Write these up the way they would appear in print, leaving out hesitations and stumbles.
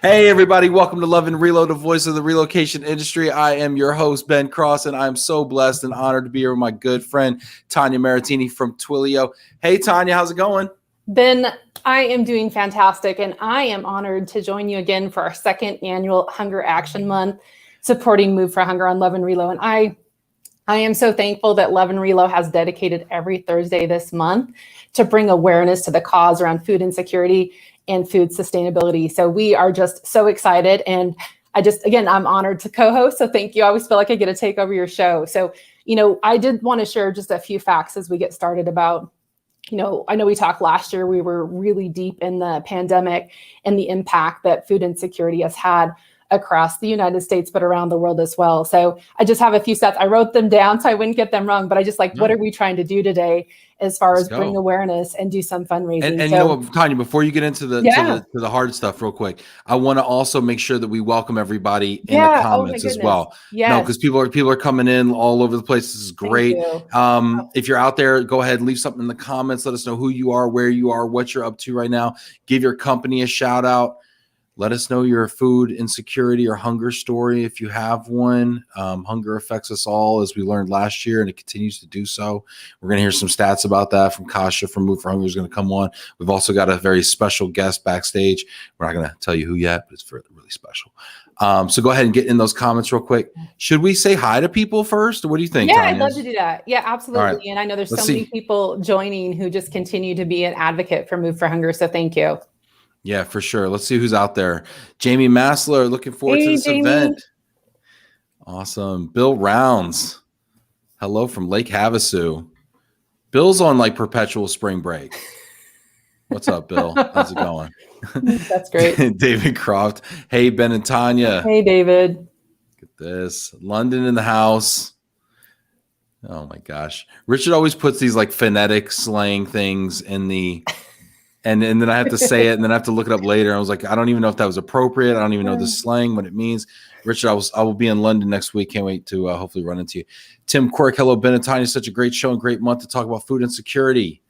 Hey everybody, welcome to Love and Reload, the voice of the relocation industry. I am your host, Ben Cross, and I'm so blessed and honored to be here with my good friend, Tanya Mariottini from Twilio. Hey Tanya, how's it going? Ben, I am doing fantastic, and I am honored to join you again for our second annual Hunger Action Month, supporting Move for Hunger on Love and Reload. And I am so thankful that Love and Reload has dedicated every Thursday this month to bring awareness to the cause around food insecurity and food sustainability. So we are just so excited. And I'm honored to co-host. So thank you. I always feel like I get to take over your show. So, I did want to share just a few facts as we get started about, I know we talked last year, we were really deep in the pandemic and the impact that food insecurity has had across the United States, but around the world as well. So I just have a few stats. I wrote them down so I wouldn't get them wrong, but I just what are we trying to do today as far as bring awareness and do some fundraising? And you know what, Tanya, before you get into the hard stuff real quick, I want to also make sure that we welcome everybody in the comments as well. No, because people are coming in all over the place. This is great. If you're out there, go ahead, leave something in the comments. Let us know who you are, where you are, what you're up to right now. Give your company a shout out. Let us know your food insecurity or hunger story if you have one. Hunger affects us all, as we learned last year, and it continues to do so. We're going to hear some stats about that from Kasha from Move for Hunger is going to come on. We've also got a very special guest backstage. We're not going to tell you who yet, but it's really special. So go ahead and get in those comments real quick. Should we say hi to people first? What do you think, Tanya? I'd love to do that. Yeah, absolutely. Right. And I know there's so many people joining who just continue to be an advocate for Move for Hunger. So thank you. Yeah, for sure. Let's see who's out there. Jamie Massler, looking forward to this event. Awesome. Bill Rounds. Hello from Lake Havasu. Bill's on like perpetual spring break. What's up, Bill? How's it going? That's great. David Croft. Hey, Ben and Tanya. Hey, David. Look at this. London in the house. Oh my gosh. Richard always puts these like phonetic slang things in the... And then I have to say it, and then I have to look it up later. I was like, I don't even know if that was appropriate. I don't even know the slang, what it means. Richard, I will be in London next week. Can't wait to hopefully run into you. Tim Quirk, hello, Ben and Tanya. Such a great show and great month to talk about food insecurity.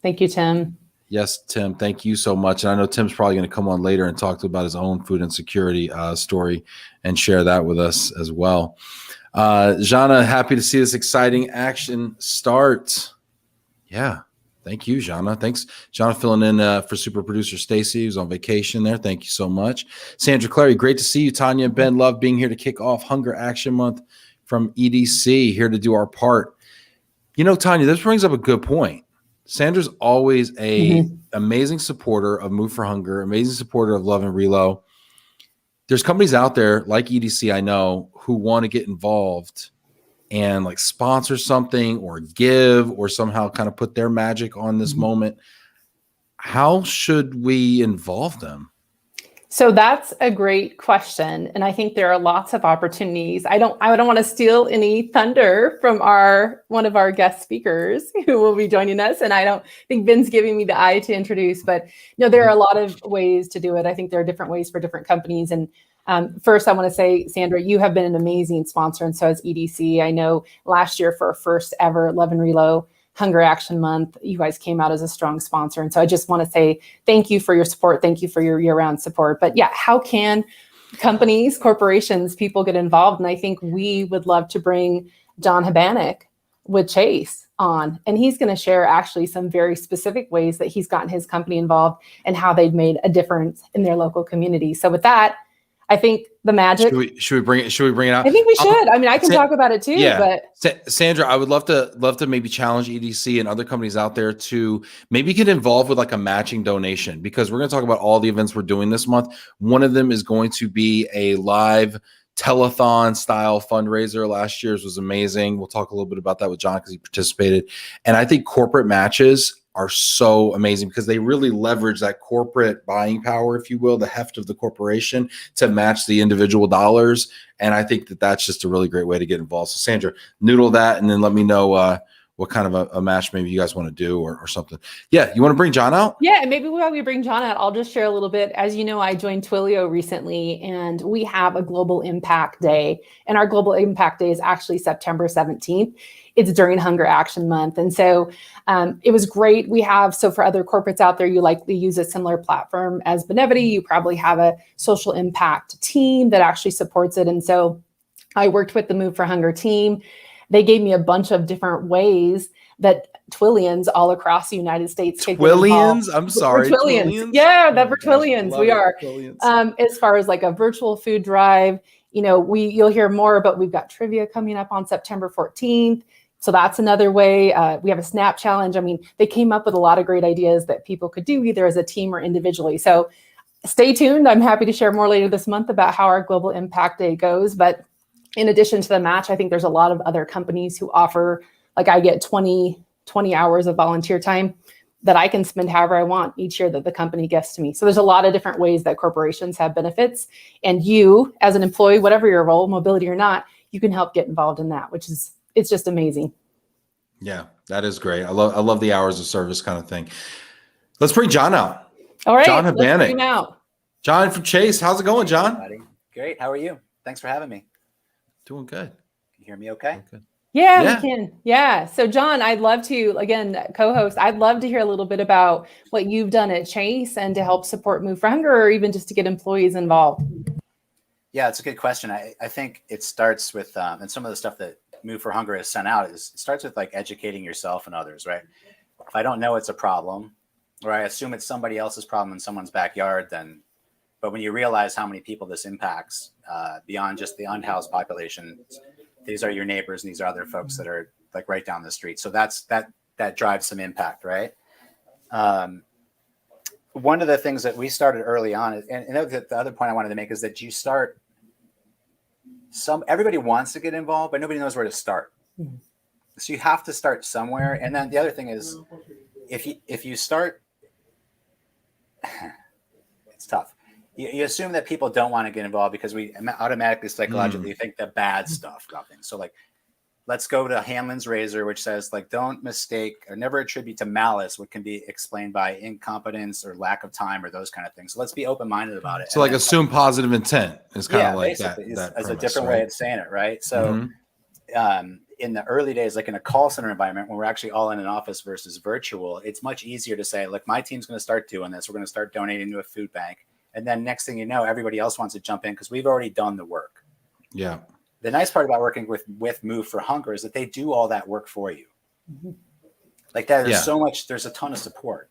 Thank you, Tim. Yes, Tim, thank you so much. And I know Tim's probably going to come on later and talk about his own food insecurity story and share that with us as well. Jana, happy to see this exciting action start. Yeah. Thank you, Jana. Thanks, Jana, filling in for super producer Stacy, who's on vacation there. Thank you so much. Sandra Clary, great to see you. Tanya and Ben, love being here to kick off Hunger Action Month from EDC, here to do our part. Tanya, this brings up a good point. Sandra's always a amazing supporter of Move for Hunger, amazing supporter of Love and Reload. There's companies out there like EDC, I know, who want to get involved and like sponsor something or give or somehow kind of put their magic on this moment. How should we involve them? So that's a great question. And I think there are lots of opportunities. I don't want to steal any thunder from one of our guest speakers who will be joining us. And I don't think Ben's giving me the eye to introduce, but there are a lot of ways to do it. I think there are different ways for different companies. And first, I want to say, Sandra, you have been an amazing sponsor, and so has EDC. I know last year for our first ever Love and Reload Hunger Action Month, you guys came out as a strong sponsor. And so I just want to say thank you for your support. Thank you for your year-round support. But yeah, how can companies, corporations, people get involved? And I think we would love to bring John Habanek with Chase on, and he's going to share actually some very specific ways that he's gotten his company involved and how they've made a difference in their local community. So with that, I think the magic. Should we bring it out? I think we should. I mean, I can talk about it too. Yeah. But Sandra, I would love to maybe challenge EDC and other companies out there to maybe get involved with like a matching donation, because we're going to talk about all the events we're doing this month. One of them is going to be a live telethon style fundraiser. Last year's was amazing. We'll talk a little bit about that with John because he participated. And I think corporate matches are so amazing because they really leverage that corporate buying power, if you will, the heft of the corporation to match the individual dollars. And I think that that's just a really great way to get involved. So Sandra, noodle that and then let me know what kind of a match maybe you guys want to do or something. Yeah. You want to bring John out? Yeah, and maybe while we bring John out, I'll just share a little bit. As you know, I joined Twilio recently, and we have a Global Impact Day. And our Global Impact Day is actually September 17th. It's during Hunger Action Month. And so it was great. So for other corporates out there, you likely use a similar platform as Benevity. You probably have a social impact team that actually supports it. And so I worked with the Move for Hunger team. They gave me a bunch of different ways that Twillians all across the United States. Twillians? I'm sorry. Twillians. Yeah, the Twillians. We are. As far as like a virtual food drive, you'll hear more, but we've got trivia coming up on September 14th. So that's another way. We have a Snap challenge. I mean, they came up with a lot of great ideas that people could do either as a team or individually. So stay tuned. I'm happy to share more later this month about how our Global Impact Day goes. But in addition to the match, I think there's a lot of other companies who offer, like I get 20 hours of volunteer time that I can spend however I want each year that the company gives to me. So there's a lot of different ways that corporations have benefits. And you, as an employee, whatever your role, mobility or not, you can help get involved in that, it's just amazing. Yeah, that is great. I love the hours of service kind of thing. Let's bring John out. All right, John Habanek. Let's bring him out. John from Chase. How's it going, John? Buddy. Great. How are you? Thanks for having me. Doing good. Can you hear me okay? Yeah, we can. Yeah. So John, I'd love to, again, co-host, I'd love to hear a little bit about what you've done at Chase and to help support Move for Hunger, or even just to get employees involved. Yeah, it's a good question. I think it starts with, and some of the stuff that Move for Hunger has sent out it starts with like educating yourself and others, right? If I don't know it's a problem, or I assume it's somebody else's problem in someone's backyard, but when you realize how many people this impacts, beyond just the unhoused population, these are your neighbors and these are other folks that are like right down the street. So that drives some impact, right? One of the things that we started early on, and the other point I wanted to make is that everybody wants to get involved, but nobody knows where to start. Mm-hmm. So you have to start somewhere. And then the other thing is, if you start, it's tough. You assume that people don't want to get involved because we automatically psychologically think the bad stuff about things. So like, let's go to Hanlon's razor, which says like, don't mistake or never attribute to malice what can be explained by incompetence or lack of time or those kind of things. So let's be open-minded about it. So like assume positive intent is kind of like that as premise, a different way of saying it, right? So in the early days, like in a call center environment, when we're actually all in an office versus virtual, it's much easier to say, look, my team's going to start doing this. We're going to start donating to a food bank. And then next thing you know, everybody else wants to jump in because we've already done the work. Yeah. The nice part about working with Move for Hunger is that they do all that work for you. Mm-hmm. Like that, there's a ton of support.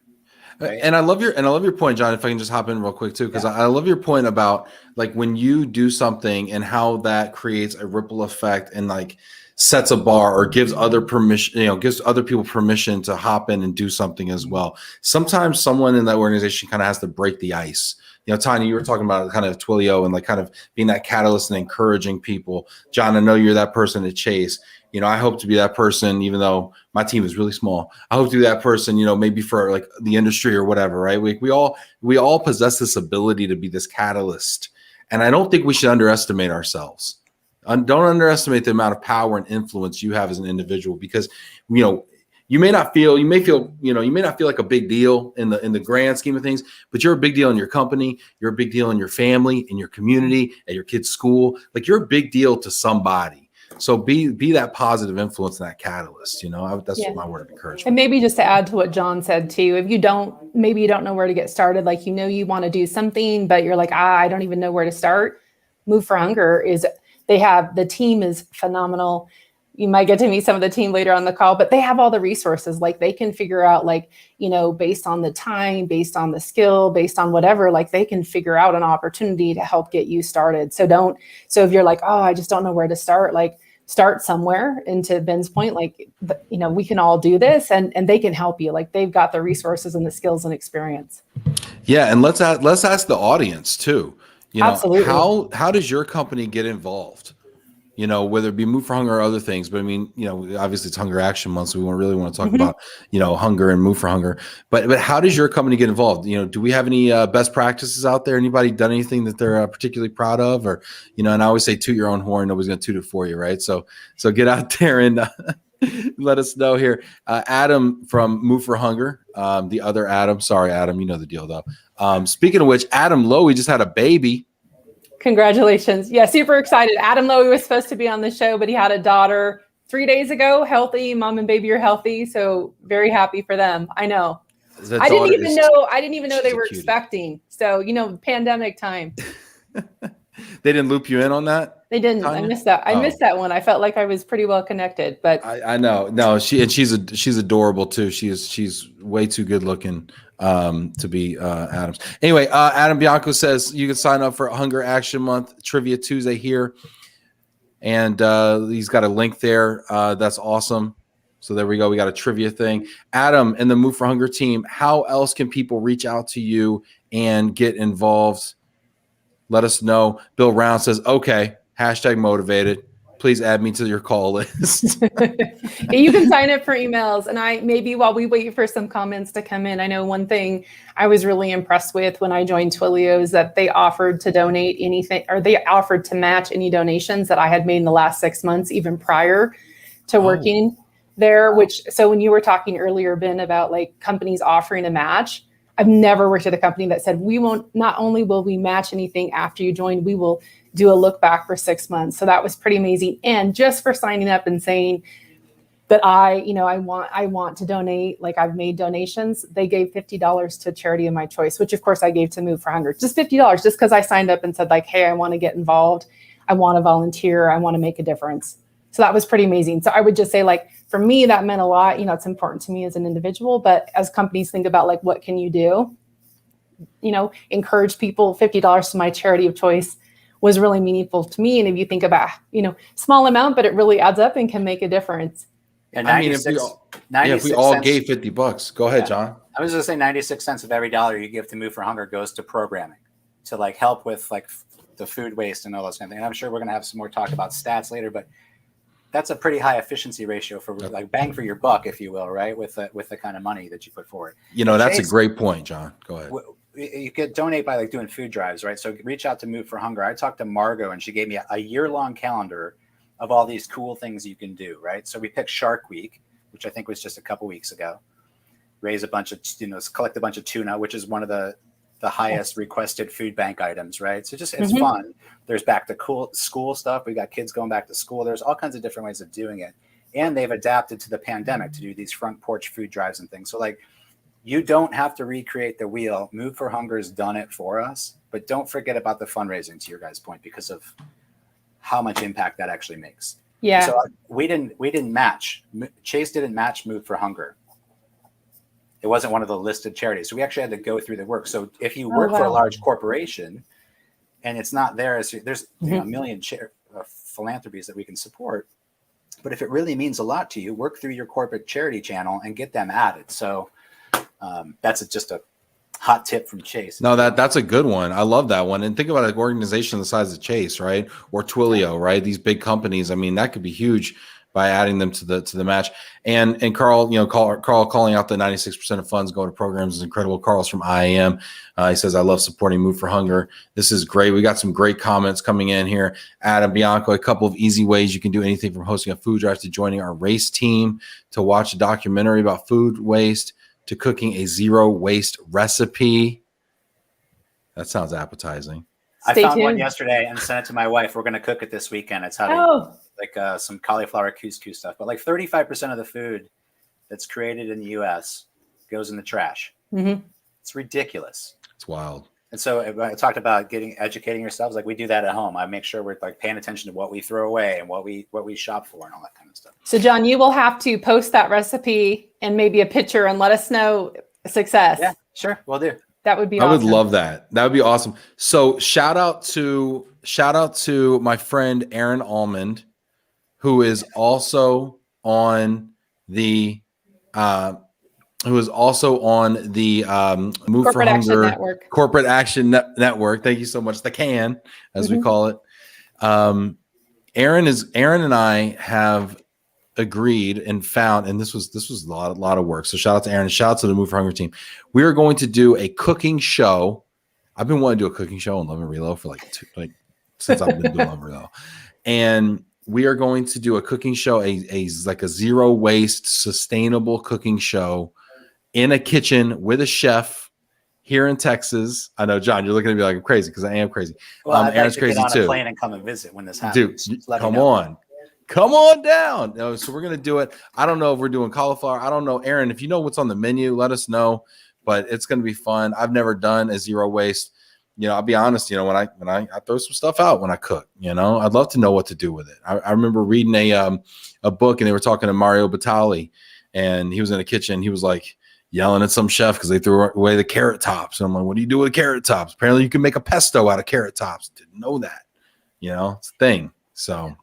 Right? And I love your point, John, if I can just hop in real quick too, because I love your point about like when you do something and how that creates a ripple effect and like sets a bar or gives other people permission to hop in and do something as well. Sometimes someone in that organization kind of has to break the ice. Tanya, you were talking about kind of Twilio and like kind of being that catalyst and encouraging people. John, I know you're that person at Chase. I hope to be that person, even though my team is really small. I hope to be that person, maybe for like the industry or whatever, right? We all possess this ability to be this catalyst. And I don't think we should underestimate ourselves. Don't underestimate the amount of power and influence you have as an individual, because, you may not feel like a big deal in the grand scheme of things, but you're a big deal in your company. You're a big deal in your family, in your community, at your kid's school. Like you're a big deal to somebody. So be that positive influence and that catalyst. That's my word of encouragement. And maybe just to add to what John said too, if you don't know where to get started, like you want to do something, but you're like, I don't even know where to start. Move for Hunger the team is phenomenal. You might get to meet some of the team later on the call, but they have all the resources. Like they can figure out based on the time, based on the skill, based on whatever, like they can figure out an opportunity to help get you started. So if you're like, I just don't know where to start, like start somewhere. And to Ben's point, like, we can all do this and they can help you. Like they've got the resources and the skills and experience. Yeah. And let's ask the audience too. Absolutely. How does your company get involved? Whether it be Move for Hunger or other things, but I mean, obviously it's Hunger Action Month, so we really want to talk about, hunger and Move for Hunger. But how does your company get involved? Do we have any best practices out there? Anybody done anything that they're particularly proud of, or and I always say toot your own horn. Nobody's going to toot it for you, right? So get out there and Let us know here. Adam from Move for Hunger, the other Adam. Sorry, Adam, you know the deal though. Speaking of which, Adam Lowy just had a baby. Congratulations. Yeah, super excited. Adam Lowy was supposed to be on the show, but he had a daughter 3 days ago, healthy. Mom and baby are healthy. So very happy for them. I know. I didn't even know they were expecting. So, pandemic time. They didn't loop you in on that? They didn't. Tanya? I missed that. I missed that one. I felt like I was pretty well connected, but I know. No, she's adorable too. She's way too good looking to be Adams. Anyway, Adam Bianco says you can sign up for Hunger Action Month Trivia Tuesday here. And he's got a link there. That's awesome. So there we go. We got a trivia thing. Adam and the Move for Hunger team, how else can people reach out to you and get involved? Let us know. Bill Round says, okay, #motivated. Please add me to your call list. You can sign up for emails. And maybe while we wait for some comments to come in, I know one thing I was really impressed with when I joined Twilio is that they offered to donate anything, or they offered to match any donations that I had made in the last 6 months, even prior to working there. So when you were talking earlier, Ben, about like companies offering a match, I've never worked at a company that said, not only will we match anything after you join, we will do a look back for 6 months. So that was pretty amazing. And just for signing up and saying that I want to donate, like I've made donations, they gave $50 to a charity of my choice, which of course I gave to Move for Hunger, just $50, just because I signed up and said like, hey, I want to get involved. I want to volunteer. I want to make a difference. So that was pretty amazing. So I would just say, like, for me, that meant a lot. It's important to me as an individual, but as companies think about like, what can you do? Encourage people. $50 to my charity of choice was really meaningful to me. And if you think about, small amount, but it really adds up and can make a difference. And if we all gave $50, go ahead, John. I was going to say 96 cents of every dollar you give to Move for Hunger goes to programming to like help with like the food waste and all those kind of things. And I'm sure we're going to have some more talk about stats later, but that's a pretty high efficiency ratio for like bang for your buck, if you will, right? With the kind of money that you put forward. That's a great point, John. Go ahead. You could donate by like doing food drives, right? So reach out to Move for Hunger. I talked to Margot and she gave me a year-long calendar of all these cool things you can do, right? So we picked Shark Week, which I think was just a couple weeks ago. Raise a bunch of, collect a bunch of tuna, which is one of the highest requested food bank items, right? So it's fun. There's back to school stuff. We got kids going back to school. There's all kinds of different ways of doing it. And they've adapted to the pandemic to do these front porch food drives and things. So like, you don't have to recreate the wheel. Move for Hunger has done it for us, but don't forget about the fundraising, to your guys' point, because of how much impact that actually makes. Yeah. So we didn't match. Chase didn't match Move for Hunger. It wasn't one of the listed charities. So we actually had to go through the work. So if you work for a large corporation and it's not there, there's a million philanthropies that we can support. But if it really means a lot to you, work through your corporate charity channel and get them added. So that's just a hot tip from Chase. No, that's a good one. I love that one. And think about an organization the size of Chase, right? Or Twilio, right? These big companies. I mean, that could be huge by adding them to the match. And Carl, Carl calling out the 96% of funds going to programs is incredible. Carl's from IAM. He says, I love supporting Move for Hunger. This is great. We got some great comments coming in here. Adam Bianco, a couple of easy ways you can do anything from hosting a food drive to joining our race team, to watch a documentary about food waste, to cooking a zero waste recipe. That sounds appetizing. I found one yesterday and sent it to my wife. We're going to cook it this weekend. It's how to like some cauliflower couscous stuff. But like 35% of the food that's created in the U.S. goes in the trash. Mm-hmm. It's ridiculous. It's wild. And so I talked about educating yourselves. Like we do that at home. I make sure we're like paying attention to what we throw away and what we shop for and all that kind of stuff. So John, you will have to post that recipe and maybe a picture and let us know success. Yeah, sure. We'll do. That would be awesome. I would love that. That would be awesome. So shout out to my friend Aaron Almond, who is also on the Move for Hunger Corporate Action Network. Thank you so much. The CAN, as we call it. Aaron and I have agreed and found, and this was a lot of work. So shout out to Aaron and shout out to the Move for Hunger team. We are going to do a cooking show. I've been wanting to do a cooking show on Love and Relo for since I've been doing Love and Relo. And we are going to do a cooking show, like a zero waste, sustainable cooking show in a kitchen with a chef here in Texas. I know, John, you're looking at me like I'm crazy because I am crazy. Well, I'd like Aaron's to crazy get on too. a plane and come and visit when this happens. Dude, Just let me come know. on. Come on down. No, so we're going to do it. I don't know if we're doing cauliflower. I don't know. Aaron, if you know what's on the menu, let us know. But it's going to be fun. I've never done a zero waste. You know, I'll be honest, you know, when I throw some stuff out when I cook, you know, I'd love to know what to do with it. I remember reading a book and they were talking to Mario Batali, and he was in the kitchen. He was like yelling at some chef because they threw away the carrot tops. And I'm like, what do you do with carrot tops? Apparently you can make a pesto out of carrot tops. Didn't know that. You know, it's a thing. So.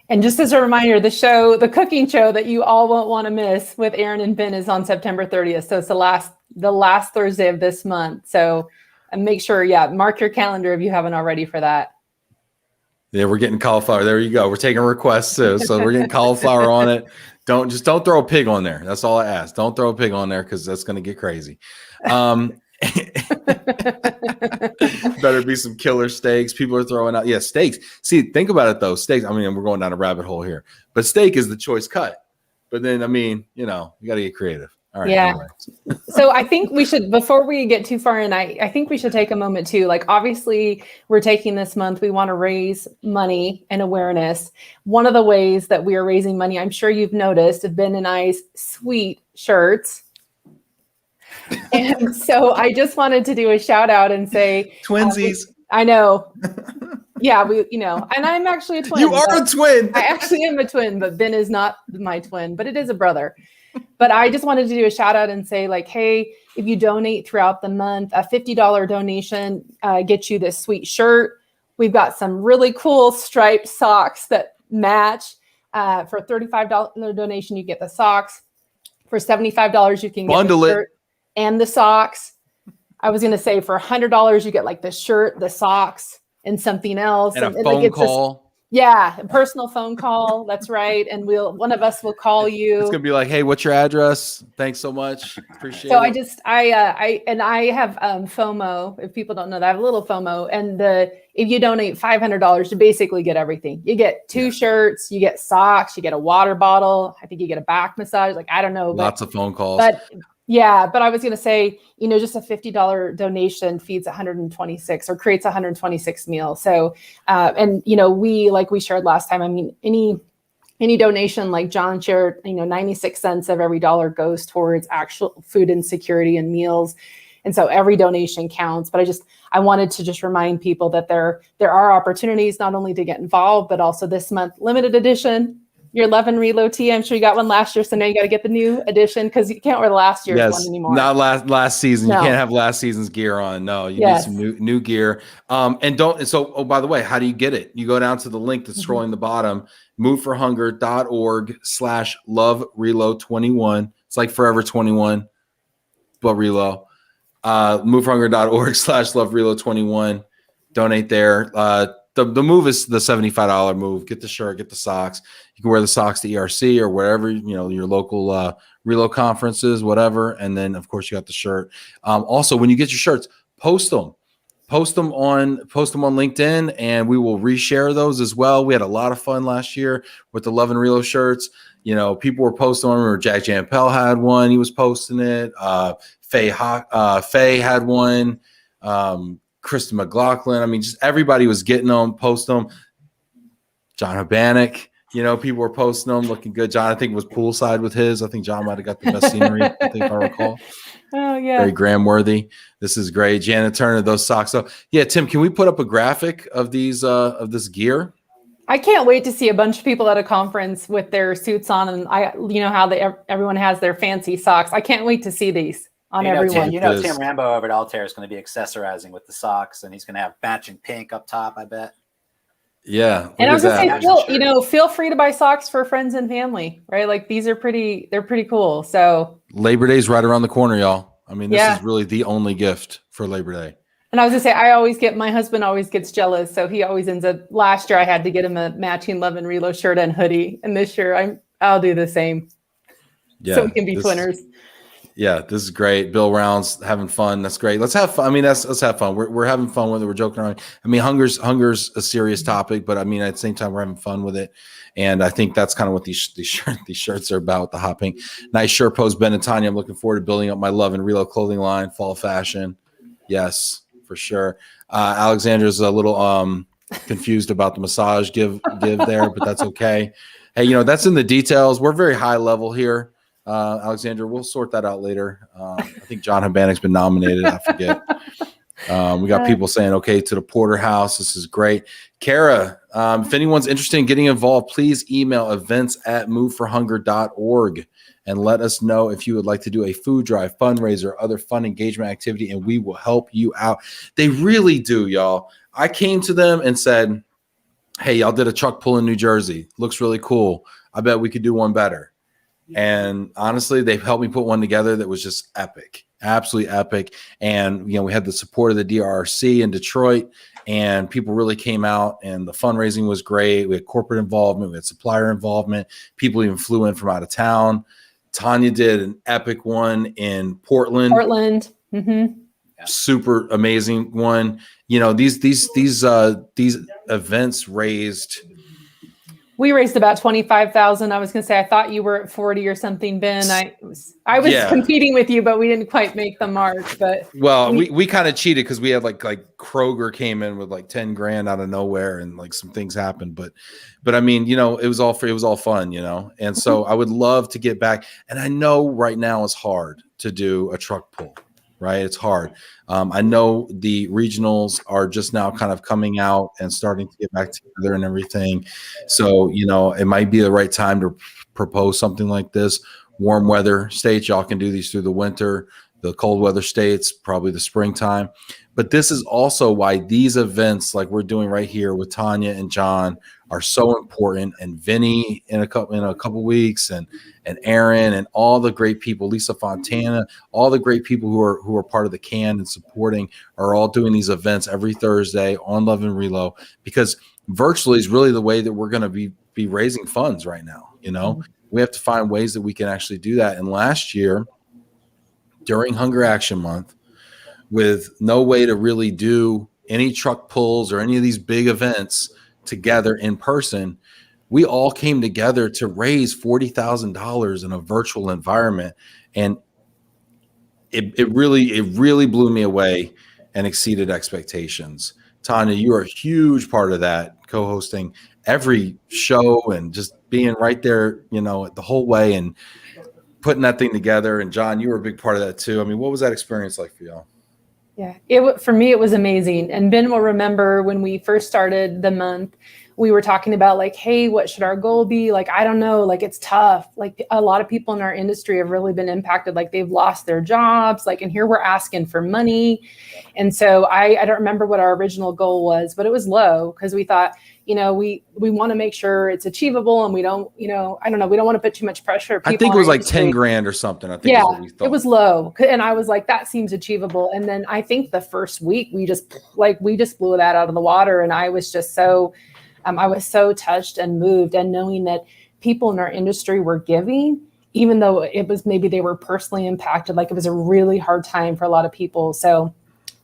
And just as a reminder, the cooking show that you all won't want to miss with Aaron and Ben is on September 30th. So it's the last Thursday of this month. So make sure, mark your calendar if you haven't already for that. Yeah, we're getting cauliflower. There you go. We're taking requests too. So we're getting cauliflower on it. Don't throw a pig on there. That's all I ask. Don't throw a pig on there because that's going to get crazy. Better be some killer steaks. People are throwing out. Yeah, steaks. See, think about it though. Steaks. I mean, we're going down a rabbit hole here, but steak is the choice cut. But then, I mean, you know, you got to get creative. All right. Yeah. Anyway. So I think we should, before we get too far in, I think we should take a moment too. Like, obviously we're taking this month, we want to raise money and awareness. One of the ways that we are raising money, I'm sure you've noticed, Ben and I's sweet shirts. And so I just wanted to do a shout out and say, twinsies. I know. Yeah, and I'm actually a twin. You are a twin. I actually am a twin, but Ben is not my twin, but it is a brother. But I just wanted to do a shout out and say, like, hey, if you donate throughout the month, a $50 donation gets you this sweet shirt. We've got some really cool striped socks that match. For a $35 donation, you get the socks. For $75, you can get the shirt and the socks. I was going to say for $100, you get like the shirt, the socks, and something else. And a phone call. A personal phone call. That's right. And one of us will call you. It's gonna be like, hey, what's your address? Thanks so much. Appreciate it. So I have FOMO. If people don't know that, I have a little FOMO. And if you donate $500, you basically get everything. You get two shirts, you get socks, you get a water bottle. I think you get a back massage. Like, I don't know. Lots of phone calls. But I was going to say, just a $50 donation feeds 126 or creates 126 meals. So, we shared last time, I mean, any donation like John shared, 96 cents of every dollar goes towards actual food insecurity and meals. And so every donation counts. But I wanted to just remind people that there are opportunities not only to get involved, but also this month, limited edition. Your LOVE+RELO tee. I'm sure you got one last year, so now you got to get the new edition because you can't wear the last year's one anymore. Not last season. No. You can't have last season's gear on. No, you need some new gear. By the way, how do you get it? You go down to the link that's scrolling the bottom, moveforhunger.org/LOVE+RELO21. It's like Forever 21, but Relo. moveforhunger.org/LOVE+RELO21. Donate there. The move is the $75 move. Get the shirt, get the socks. You can wear the socks to ERC or wherever, your local Relo conferences, whatever. And then, of course, you got the shirt. Also, when you get your shirts, post them on LinkedIn, and we will reshare those as well. We had a lot of fun last year with the LOVE+RELO shirts. People were posting on. Remember, Jack Jampel had one. He was posting it. Faye had one. Krista McLaughlin. I mean, just everybody was getting them, posting them. John Habanek, people were posting them, looking good. John, I think, was poolside with his. I think John might have got the best scenery, I think, if I recall. Oh, yeah. Very Graham worthy. This is great. Janet Turner, those socks. So, yeah, Tim, can we put up a graphic of these of this gear? I can't wait to see a bunch of people at a conference with their suits on, and how everyone has their fancy socks. I can't wait to see these. Everyone. Tim Rambo over at Altair is going to be accessorizing with the socks, and he's going to have matching pink up top, I bet. Yeah. And I was going to say, feel free to buy socks for friends and family, right? Like, they're pretty cool. So Labor Day's right around the corner, y'all. I mean, this is really the only gift for Labor Day. And I was going to say, my husband always gets jealous. So he always ends up, last year I had to get him a matching LOVE+RELO shirt and hoodie. And this year I'll do the same. Yeah. So we can be twinners. Yeah, this is great. Bill Rounds having fun. That's great. Let's have fun. I mean, let's have fun. We're having fun with it. We're joking around. I mean, hunger's a serious topic, but I mean, at the same time, we're having fun with it. And I think that's kind of what these shirts are about. The hopping. Nice shirt post, Ben and Tanya. I'm looking forward to building up my Love and Reload clothing line, fall fashion. Yes, for sure. Alexandra's a little confused about the massage give there, but that's okay. Hey, you know, that's in the details. We're very high level here. Alexandra, we'll sort that out later. I think John Habanek's been nominated. I forget. We got people saying, okay, to the Porterhouse. This is great. Kara, if anyone's interested in getting involved, please email events@moveforhunger.org and let us know if you would like to do a food drive, fundraiser, other fun engagement activity, and we will help you out. They really do, y'all. I came to them and said, hey, y'all did a truck pull in New Jersey. Looks really cool. I bet we could do one better. And honestly, they've helped me put one together that was just epic, absolutely epic. And, you know, we had the support of the DRC in Detroit, and people really came out, and the fundraising was great. We had corporate involvement, we had supplier involvement. People even flew in from out of town. Tanya did an epic one in Portland. Mm-hmm. Super amazing one. You know, these events raised. We raised about 25,000. I was going to say, I thought you were at 40 or something, Ben. I was competing with you, but we didn't quite make the mark. But we kind of cheated because we had like Kroger came in with like 10 grand out of nowhere, and like some things happened. But I mean, you know, it was all free. It was all fun, you know. And so I would love to get back. And I know right now it's hard to do a truck pull. Right. It's hard. I know the regionals are just now kind of coming out and starting to get back together and everything. So, you know, it might be the right time to propose something like this. Warm weather states, y'all can do these through the winter. The cold weather states, probably the springtime. But this is also why these events like we're doing right here with Tanya and John are so important, and Vinny in a couple weeks, and Aaron and all the great people, Lisa Fontana, all the great people who are part of the CAN and supporting are all doing these events every Thursday on Love and Reload, because virtually is really the way that we're going to be raising funds right now. You know, we have to find ways that we can actually do that. And last year during Hunger Action Month, with no way to really do any truck pulls or any of these big events together in person, we all came together to raise $40,000 in a virtual environment. And it really blew me away and exceeded expectations. Tanya, you are a huge part of that, co-hosting every show and just being right there, you know, the whole way and putting that thing together. And John, you were a big part of that too. I mean, what was that experience like for y'all? Yeah, for me, it was amazing. And Ben will remember when we first started the month, we were talking about like, hey, what should our goal be? Like, I don't know, like it's tough. Like a lot of people in our industry have really been impacted. Like they've lost their jobs. Like, and here we're asking for money. And so I don't remember what our original goal was, but it was low because we thought, you know, we want to make sure it's achievable, and we don't, you know, I don't know, we don't want to put too much pressure. I think it was like 10 grand or something. I think is what we thought. It was low. And I was like, that seems achievable. And then I think the first week we just blew that out of the water. And I was just so, I was so touched and moved, and knowing that people in our industry were giving, even though it was maybe they were personally impacted, like it was a really hard time for a lot of people. So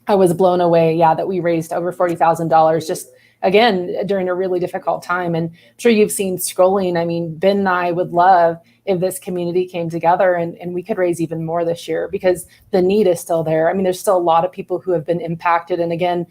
I was blown away. Yeah. That we raised over $40,000 just, again, during a really difficult time. And I'm sure you've seen scrolling. I mean, Ben and I would love if this community came together and we could raise even more this year, because the need is still there. I mean, there's still a lot of people who have been impacted. And again,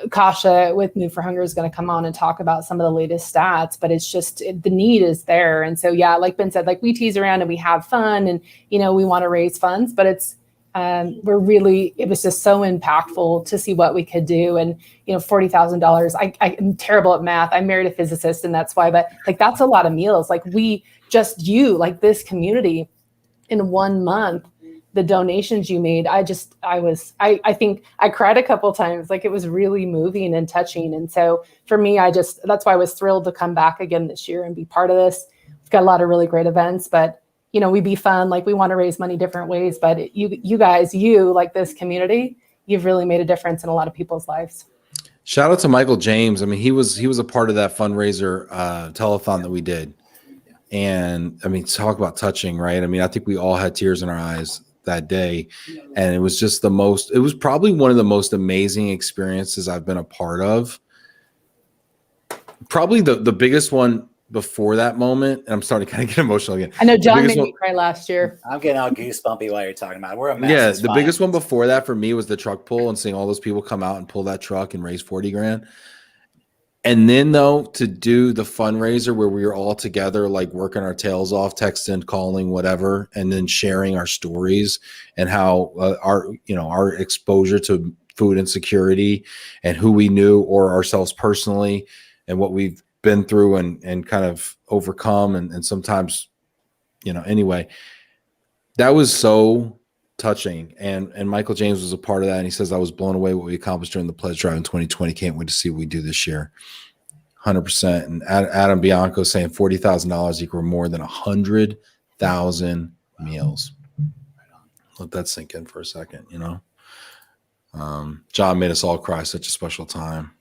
Kasha with Move for Hunger is going to come on and talk about some of the latest stats, but it's just, the need is there. And so, yeah, like Ben said, like we tease around and we have fun and, you know, we want to raise funds, but it's, it was just so impactful to see what we could do. And, you know, $40,000, I am terrible at math. I married a physicist and that's why, but like, that's a lot of meals. Like like this community in 1 month, the donations you made, I think I cried a couple of times. Like it was really moving and touching. And so for me, that's why I was thrilled to come back again this year and be part of this. We've got a lot of really great events, but you know, we be fun. Like we want to raise money different ways, but you guys, like this community, you've really made a difference in a lot of people's lives. Shout out to Michael James. I mean, he was a part of that fundraiser telethon that we did. And I mean, talk about touching, right? I mean, I think we all had tears in our eyes that day. And it was just it was probably one of the most amazing experiences I've been a part of. Probably the biggest one before that moment. And I'm starting to kind of get emotional again. I know John made me cry last year. I'm getting all goosebumpy while you're talking about it. We're a mess. Yeah, It's the fine. biggest one before that for me was the truck pull and seeing all those people come out and pull that truck and raise 40 grand. And then though, to do the fundraiser where we were all together, like working our tails off, texting, calling, whatever, and then sharing our stories and how our exposure to food insecurity and who we knew or ourselves personally and what we've been through and kind of overcome. And sometimes, anyway, that was so touching. And Michael James was a part of that. And he says, I was blown away what we accomplished during the pledge drive in 2020. Can't wait to see what we do this year. 100%. And Adam Bianco saying $40,000 equal more than 100,000 meals. Let that sink in for a second, John made us all cry. Such a special time.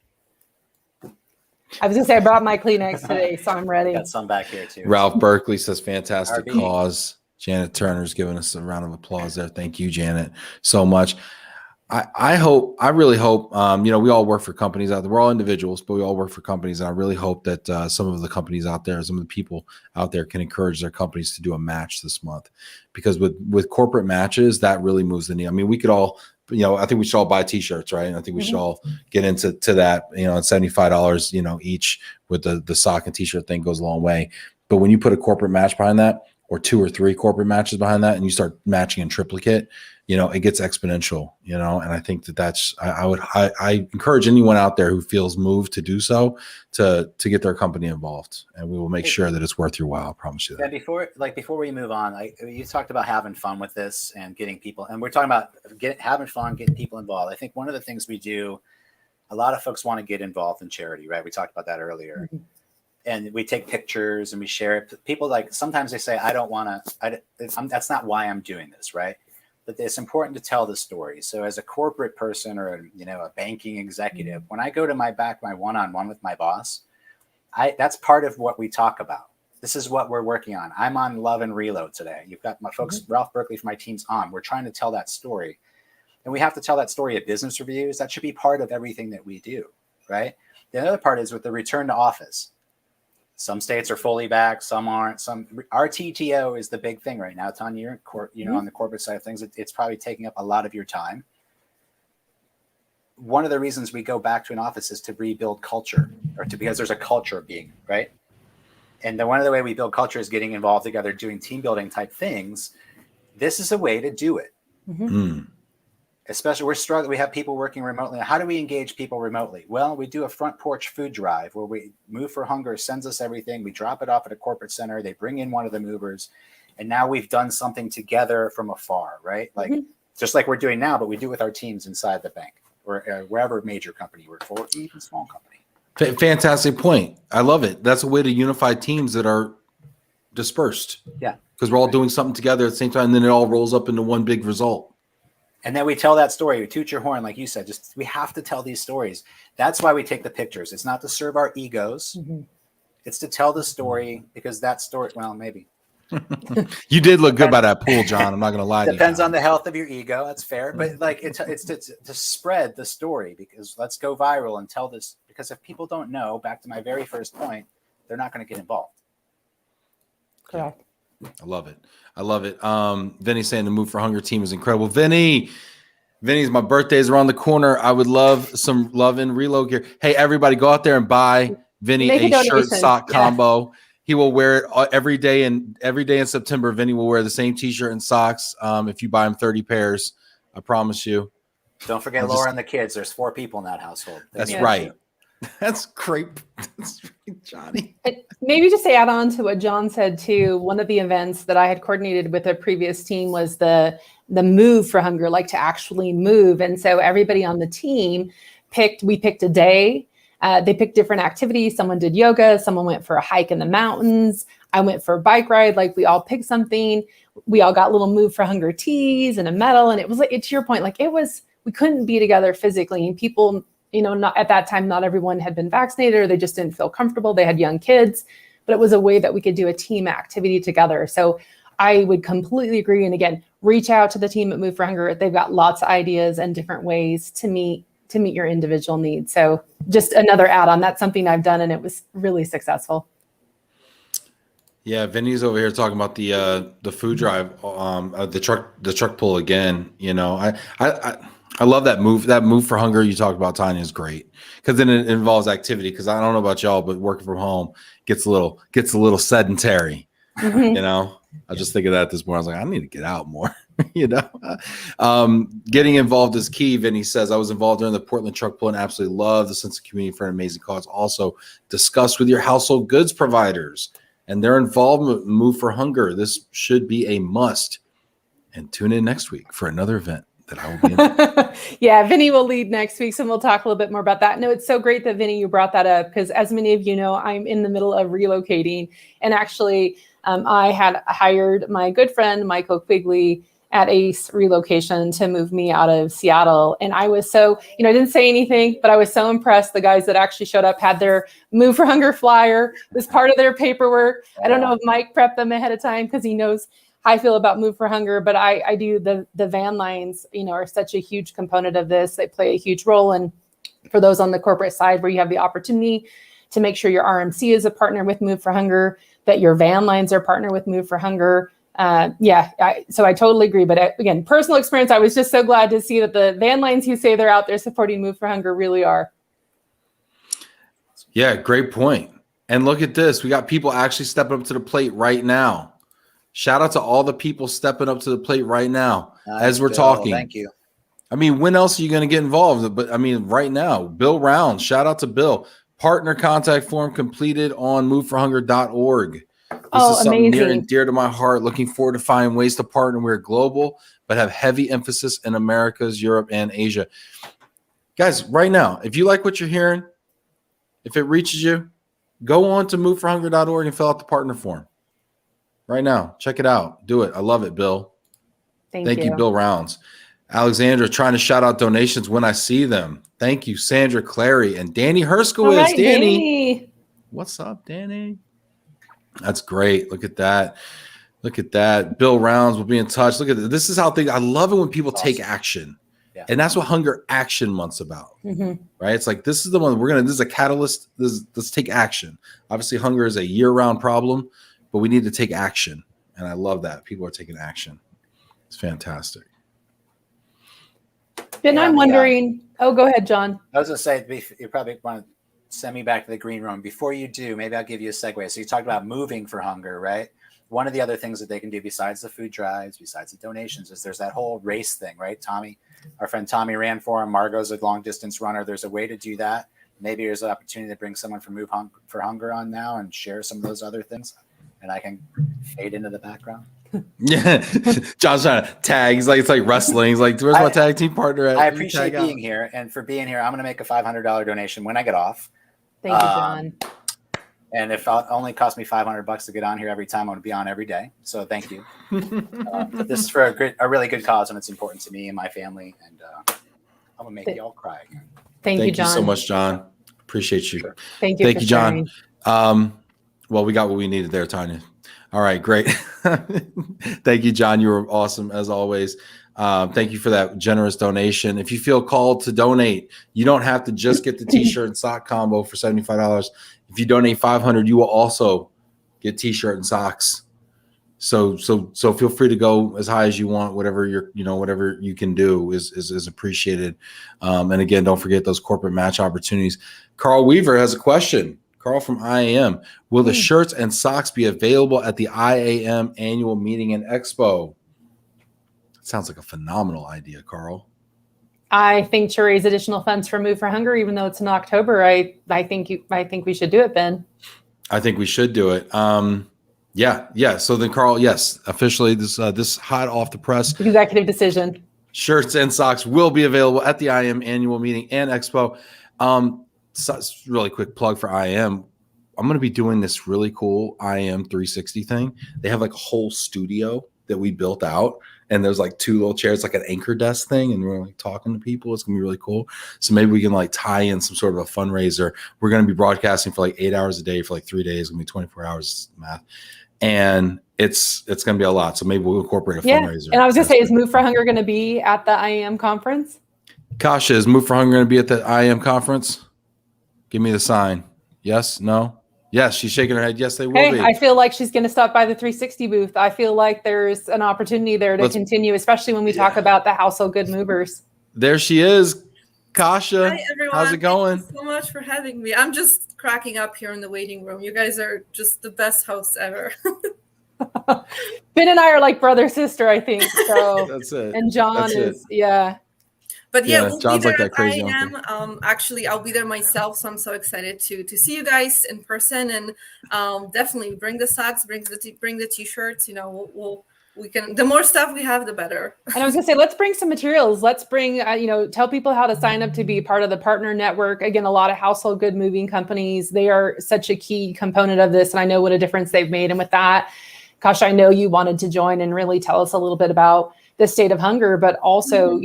I was gonna say I brought my Kleenex today, so I'm ready. Got some back here too. Ralph Berkeley says fantastic RB. cause. Janet Turner's giving us a round of applause there. Thank you, Janet, so much. I really hope, we all work for companies out there. We're all individuals, but we all work for companies. And I really hope that some of the companies out there, some of the people out there can encourage their companies to do a match this month, because with corporate matches, that really moves the needle. I mean, we could all, I think we should all buy t-shirts, right? And I think we should all get into that, and $75, each with the sock and t-shirt thing goes a long way. But when you put a corporate match behind that, or 2 or 3 corporate matches behind that, and you start matching in triplicate, it gets exponential, and I think that's, I encourage anyone out there who feels moved to do so to get their company involved, and we will make sure that it's worth your while. I promise you that. Yeah, before we move on, you talked about having fun with this and getting people, and we're talking about having fun, getting people involved. I think one of the things we do, a lot of folks want to get involved in charity, right? We talked about that earlier. And we take pictures and we share it. People sometimes they say, I don't want to, that's not why I'm doing this, right? But it's important to tell the story. So as a corporate person or, a banking executive, when I go to my one-on-one with my boss, that's part of what we talk about. This is what we're working on. I'm on LOVE+RELO today. You've got my folks, Ralph Berkeley from my team's on. We're trying to tell that story. And we have to tell that story at business reviews. That should be part of everything that we do, right? The other part is with the return to office. Some states are fully back, some aren't. Our TTO is the big thing right now. Tanya, you're on the corporate side of things. It's probably taking up a lot of your time. One of the reasons we go back to an office is to rebuild culture, because there's a culture being, right? And then one of the way we build culture is getting involved together, doing team building type things. This is a way to do it. Especially we're struggling. We have people working remotely. How do we engage people remotely? Well, we do a front porch food drive where we Move for Hunger sends us everything. We drop it off at a corporate center. They bring in one of the movers. And now we've done something together from afar, right? Like just like we're doing now, but we do it with our teams inside the bank or wherever major company you work for, even small company. Fantastic point. I love it. That's a way to unify teams that are dispersed. Yeah. Because we're all doing something together at the same time, and then it all rolls up into one big result. And then we tell that story. We toot your horn, like you said. We have to tell these stories. That's why we take the pictures. It's not to serve our egos. It's to tell the story, because that story, well, maybe. You did look good by that pool, John. I'm not going to lie to you. Depends on the health of your ego. That's fair. But it's to spread the story, because let's go viral and tell this. Because if people don't know, back to my very first point, they're not going to get involved. Correct. I love it. I love it. Vinny's saying the Move for Hunger team is incredible. Vinny's my birthday's around the corner. I would love some LOVE+RELO gear. Hey, everybody, go out there and buy Vinny a shirt sock combo. He will wear it every day, and every day in September, Vinny will wear the same t-shirt and socks. If you buy him 30 pairs, I promise you. Don't forget Laura and the kids. There's 4 people in that household. That's right. That's great. That's right, Johnny. Maybe just to add on to what John said too, one of the events that I had coordinated with a previous team was the Move for Hunger, like to actually move. And so everybody on the team we picked a day. They picked different activities. Someone did yoga. Someone went for a hike in the mountains. I went for a bike ride. Like we all picked something. We all got little Move for Hunger tees and a medal. And it was like, to your point, we couldn't be together physically, and people, not at that time, not everyone had been vaccinated, or they just didn't feel comfortable. They had young kids, but it was a way that we could do a team activity together. So I would completely agree. And again, reach out to the team at Move for Hunger. They've got lots of ideas and different ways to meet your individual needs. So just another add-on. That's something I've done, and it was really successful. Yeah, Vinny's over here talking about the food drive, the truck pull again. You know, I love that move. That Move for Hunger you talked about, Tanya, is great because then it involves activity. Because I don't know about y'all, but working from home gets a little sedentary. Mm-hmm. You know, I just think of that this morning. I was like, I need to get out more. You know, getting involved is key. Vinny says, I was involved during the Portland truck pull and absolutely love the sense of community for an amazing cause. Also, discuss with your household goods providers and their involvement. Move for Hunger. This should be a must. And tune in next week for another event that I will be in. Yeah, Vinny will lead next week, so we'll talk a little bit more about that. No, it's so great that, Vinny, you brought that up because, as many of you know, I'm in the middle of relocating. And actually, I had hired my good friend, Michael Quigley, at ACE Relocation to move me out of Seattle. And I was so, I didn't say anything, but I was so impressed. The guys that actually showed up had their Move for Hunger flyer. It was part of their paperwork. I don't know if Mike prepped them ahead of time because he knows how I feel about Move for Hunger, but I do. The van lines, are such a huge component of this. They play a huge role. And for those on the corporate side where you have the opportunity to make sure your RMC is a partner with Move for Hunger, that your van lines are partner with Move for Hunger. So I totally agree. But again, personal experience, I was just so glad to see that the van lines who say they're out there supporting Move for Hunger really are. Yeah, great point. And look at this. We got people actually stepping up to the plate right now. Shout out to all the people stepping up to the plate right now as we're talking. Thank you. I mean, when else are you going to get involved? But I mean, right now, Bill Round, shout out to Bill. Partner contact form completed on moveforhunger.org. This is something near and dear to my heart. Looking forward to finding ways to partner. We're global, but have heavy emphasis in Americas, Europe, and Asia. Guys, right now, if you like what you're hearing, if it reaches you, go on to moveforhunger.org and fill out the partner form. Right now, check it out. Do it. I love it, Bill. Thank you, Bill Rounds. Alexandra, trying to shout out donations when I see them. Thank you, Sandra Clary and Danny Herskowitz. Right, Danny, what's up, Danny? That's great. Look at that. Look at that. Bill Rounds will be in touch. Look at this. This is how things. I love it when people take action. Yeah. And that's what Hunger Action Month's about. Mm-hmm. Right? It's like, this is the one this is a catalyst. Let's take action. Obviously, hunger is a year-round problem, but we need to take action. And I love that. People are taking action. It's fantastic. Ben, I'm wondering. Oh, go ahead, John. I was going to say, you probably want to send me back to the green room. Before you do, maybe I'll give you a segue. So you talked about moving for hunger, right? One of the other things that they can do besides the food drives, besides the donations, is there's that whole race thing, right? Tommy, our friend Tommy ran for him. Margot's a long distance runner. There's a way to do that. Maybe there's an opportunity to bring someone from Move for Hunger on now and share some of those other things. And I can fade into the background. Yeah, John's trying to tag. He's like, it's like wrestling. He's like, where's my tag team partner at? I appreciate being here, and for being here, I'm going to make a $500 donation when I get off. Thank you, John. And if it only cost me $500 to get on here every time, I'm going to be on every day. So thank you. But this is for a really good cause, and it's important to me and my family. And I'm going to make you all cry again. Thank you, John. Thank you so much, John. Appreciate you. Sure. Thank you, John. Well, we got what we needed there, Tanya. All right, great. Thank you, John. You were awesome as always. Thank you for that generous donation. If you feel called to donate, you don't have to just get the t-shirt and sock combo for $75. If you donate $500, you will also get t-shirt and socks. So feel free to go as high as you want. Whatever whatever you can do is appreciated. And again, don't forget those corporate match opportunities. Carl Weaver has a question. Carl from IAM. Will the shirts and socks be available at the IAM annual meeting and expo? Sounds like a phenomenal idea, Carl. I think to raise additional funds for Move for Hunger, even though it's in October, I think we should do it, Ben. I think we should do it. Yeah. So then, Carl, yes, officially this hot off the press executive decision. Shirts and socks will be available at the IAM annual meeting and expo. So really quick plug for IAM. I'm going to be doing this really cool IAM 360 thing. They have like a whole studio that we built out. and there's like 2 little chairs, like an anchor desk thing, and we're like talking to people. It's gonna be really cool. So maybe we can like tie in some sort of a fundraiser. We're gonna be broadcasting for like 8 hours a day for like 3 days. It's gonna be 24 hours math, and it's gonna be a lot. So maybe we'll incorporate a fundraiser. And I was gonna say, is Move for Hunger gonna be at the IAM conference? Kasha, is Move for Hunger gonna be at the IAM conference? Give me the sign. Yes, no. Yes, she's shaking her head. Yes, they will be. I feel like she's going to stop by the 360 booth. I feel like there's an opportunity there to continue, especially when we talk about the household good movers. There she is. Kasha, hi, everyone. how's it going? Thank you so much for having me. I'm just cracking up here in the waiting room. You guys are just the best hosts ever. Ben and I are like brother, sister, I think. So that's it. And John is, But yeah, we'll John's be like there that crazy at IAM. Actually, I'll be there myself, so I'm so excited to see you guys in person, and definitely bring the socks, bring the t-shirts. You know, we can. The more stuff we have, the better. And I was gonna say, let's bring some materials. Let's bring, tell people how to sign up to be part of the partner network. Again, a lot of household good moving companies, they are such a key component of this, and I know what a difference they've made. And with that, Kasha, I know you wanted to join and really tell us a little bit about the state of hunger, but also,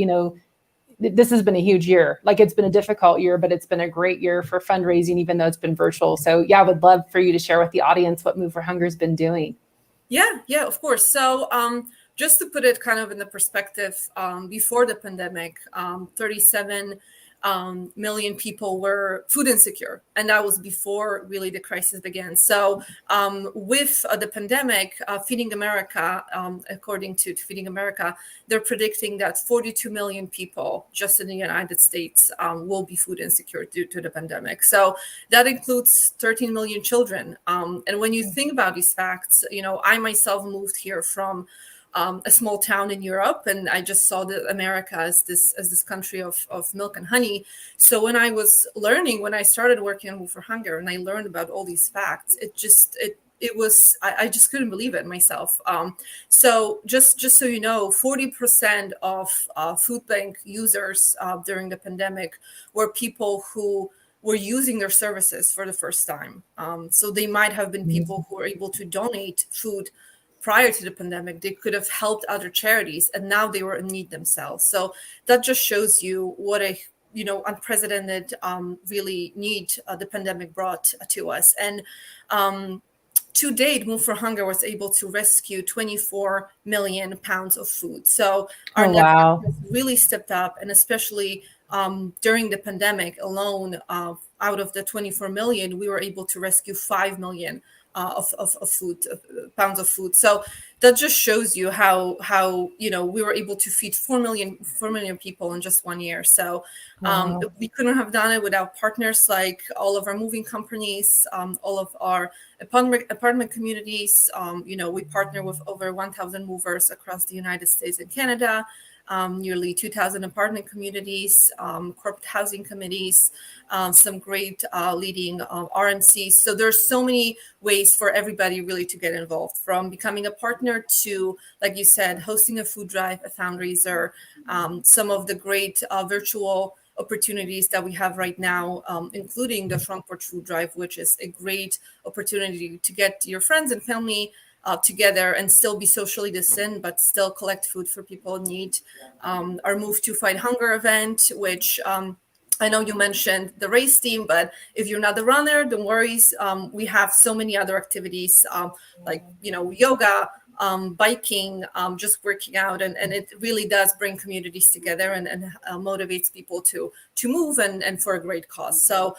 this has been a huge year. Like, it's been a difficult year, but it's been a great year for fundraising, even though it's been virtual. So I would love for you to share with the audience what Move for Hunger has been doing. Yeah, of course. So just to put it kind of in the perspective, before the pandemic, 37 million people were food insecure, and that was before really the crisis began. So with the pandemic, Feeding America, according to Feeding America, they're predicting that 42 million people just in the United States will be food insecure due to the pandemic. So that includes 13 million children. And when you think about these facts, I myself moved here from a small town in Europe, and I just saw that America as this country of milk and honey. So when I started working on Move for Hunger, and I learned about all these facts, I just couldn't believe it myself. So just so you know, 40% of food bank users during the pandemic were people who were using their services for the first time. So they might have been people who were able to donate food prior to the pandemic. They could have helped other charities, and now they were in need themselves. So that just shows you what a unprecedented really need the pandemic brought to us. And to date, Move for Hunger was able to rescue 24 million pounds of food. So our network has really stepped up, and especially during the pandemic alone, out of the 24 million, we were able to rescue 5 million of food, pounds of food. So that just shows you how we were able to feed 4 million people in just 1 year. So we couldn't have done it without partners like all of our moving companies, all of our apartment communities. We partner with over 1,000 movers across the United States and Canada. Nearly 2,000 apartment communities, corporate housing committees, some great leading RMCs. So there's so many ways for everybody really to get involved, from becoming a partner to, like you said, hosting a food drive, a fundraiser, some of the great virtual opportunities that we have right now, including the Front Porch Food Drive, which is a great opportunity to get your friends and family together and still be socially distant, but still collect food for people in need. Our Move to Fight Hunger event, which I know you mentioned the race team, but if you're not the runner, don't worry. We have so many other activities like yoga, biking, just working out, and it really does bring communities together and motivates people to move and for a great cause. So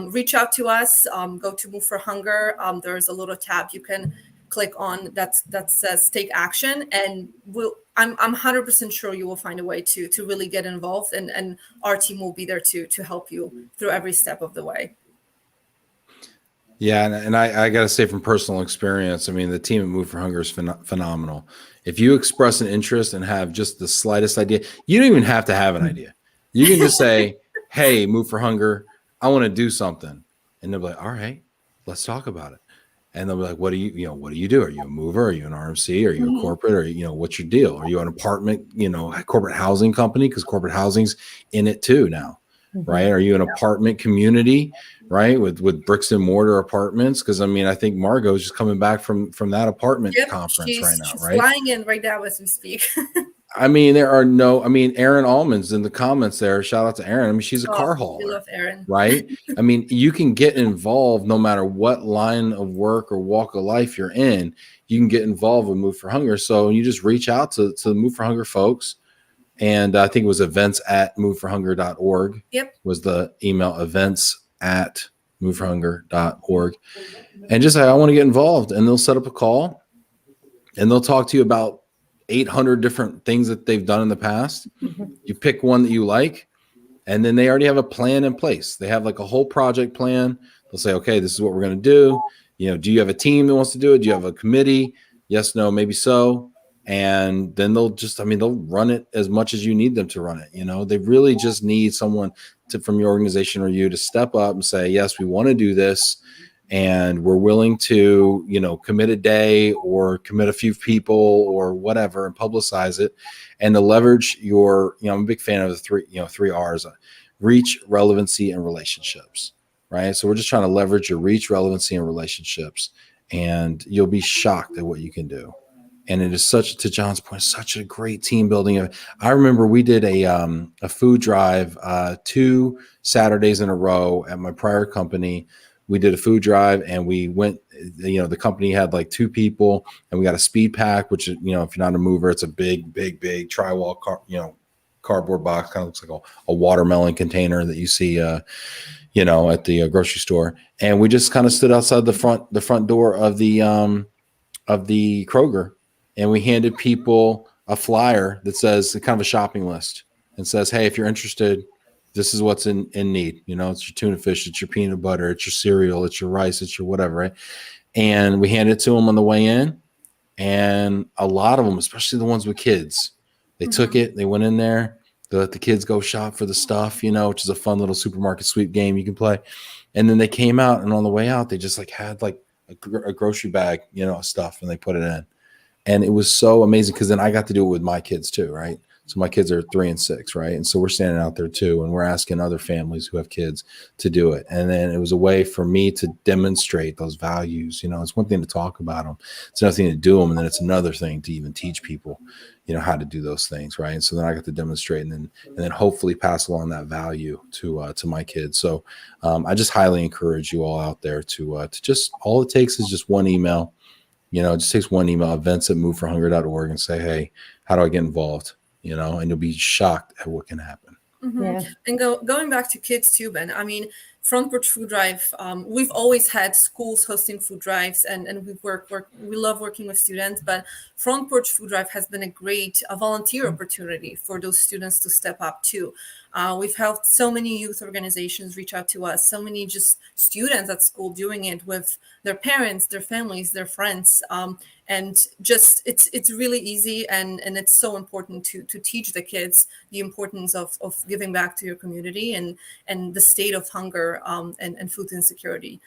reach out to us. Go to Move for Hunger. There's a little tab you can click on that says take action, and I'm 100% sure you will find a way to really get involved, and our team will be there to help you through every step of the way. Yeah, and I got to say from personal experience, I mean, the team at Move for Hunger is phenomenal. If you express an interest and have just the slightest idea, you don't even have to have an idea. You can just say, hey, Move for Hunger, I want to do something. And they'll be like, all right, let's talk about it. And they'll be like, what do you do? Are you a mover? Are you an RMC? Are you a corporate? Or, what's your deal? Are you an apartment, corporate housing company? Because corporate housing's in it too now, right? Are you an apartment community, right? With bricks and mortar apartments? Because I mean, I think Margot's just coming back from that apartment conference right now, she's right? flying in right now as we speak. I mean, Erin Allman's in the comments there. Shout out to Erin. I mean, she's a car hauler. We love Erin. Right? I mean, you can get involved no matter what line of work or walk of life you're in. You can get involved with Move for Hunger. So you just reach out to the Move for Hunger folks. And I think it was events@moveforhunger.org. Yep. Was the email, events@moveforhunger.org. And just say, I want to get involved. And they'll set up a call and they'll talk to you about 800 different things that they've done in the past. You pick one that you like, and then they already have a plan in place. They have like a whole project plan. They'll say, okay, this is what we're going to do. You know, do you have a team that wants to do it? Do you have a committee? Yes, no, maybe so. And then they'll run it as much as you need them to run it. You know, they really just need someone from your organization or you to step up and say, yes, we want to do this. And we're willing to, you know, commit a day or commit a few people or whatever and publicize it, and to leverage your, you know, I'm a big fan of the three R's: reach, relevancy, and relationships, right? So we're just trying to leverage your reach, relevancy, and relationships, and you'll be shocked at what you can do. And it is such, to John's point, such a great team building. I remember we did a food drive 2 Saturdays in a row at my prior company. We did a food drive and we went, you know, the company had like 2 people and we got a speed pack, which is, you know, if you're not a mover, it's a big tri-wall cardboard box, kind of looks like a watermelon container that you see, you know, at the grocery store. And we just kind of stood outside the front door of the Kroger, and we handed people a flyer that says kind of a shopping list and says, hey, if you're interested, this is what's in need. You know, it's your tuna fish, it's your peanut butter, it's your cereal, it's your rice, it's your whatever, right? And we handed it to them on the way in. And a lot of them, especially the ones with kids, they took it, they went in there, they let the kids go shop for the stuff, you know, which is a fun little supermarket sweep game you can play. And then they came out, and on the way out, they just like had like a grocery bag, you know, of stuff, and they put it in. And it was so amazing because then I got to do it with my kids too, right? So my kids are 3 and 6, right? And so we're standing out there too, and we're asking other families who have kids to do it. And then it was a way for me to demonstrate those values. You know, it's one thing to talk about them, it's another thing to do them, and then it's another thing to even teach people, you know, how to do those things, right? And so then I got to demonstrate, and then hopefully pass along that value to my kids. So I just highly encourage you all out there to just, all it takes is just one email. You know, it just takes one email, events@moveforhunger.org, and say, hey, how do I get involved? You know, and you'll be shocked at what can happen. Yeah. And going back to kids too, Ben, I mean, Front Porch Food Drive, we've always had schools hosting food drives, and we love working with students, but Front Porch Food Drive has been a great volunteer opportunity for those students to step up too. We've helped so many youth organizations reach out to us, so many just students at school doing it with their parents, their families, their friends. And just it's really easy, and it's so important to teach the kids the importance of giving back to your community and the state of hunger and food insecurity.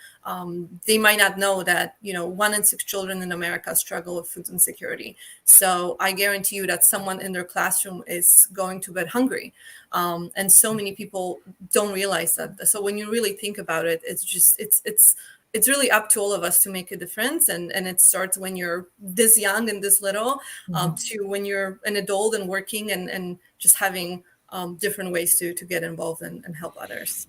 They might not know that, you know, 1 in 6 children in America struggle with food insecurity. So I guarantee you that someone in their classroom is going to bed hungry. And so many people don't realize that. So when you really think about it, it's just, it's really up to all of us to make a difference. And it starts when you're this young and this little, to when you're an adult and working and just having different ways to get involved and help others.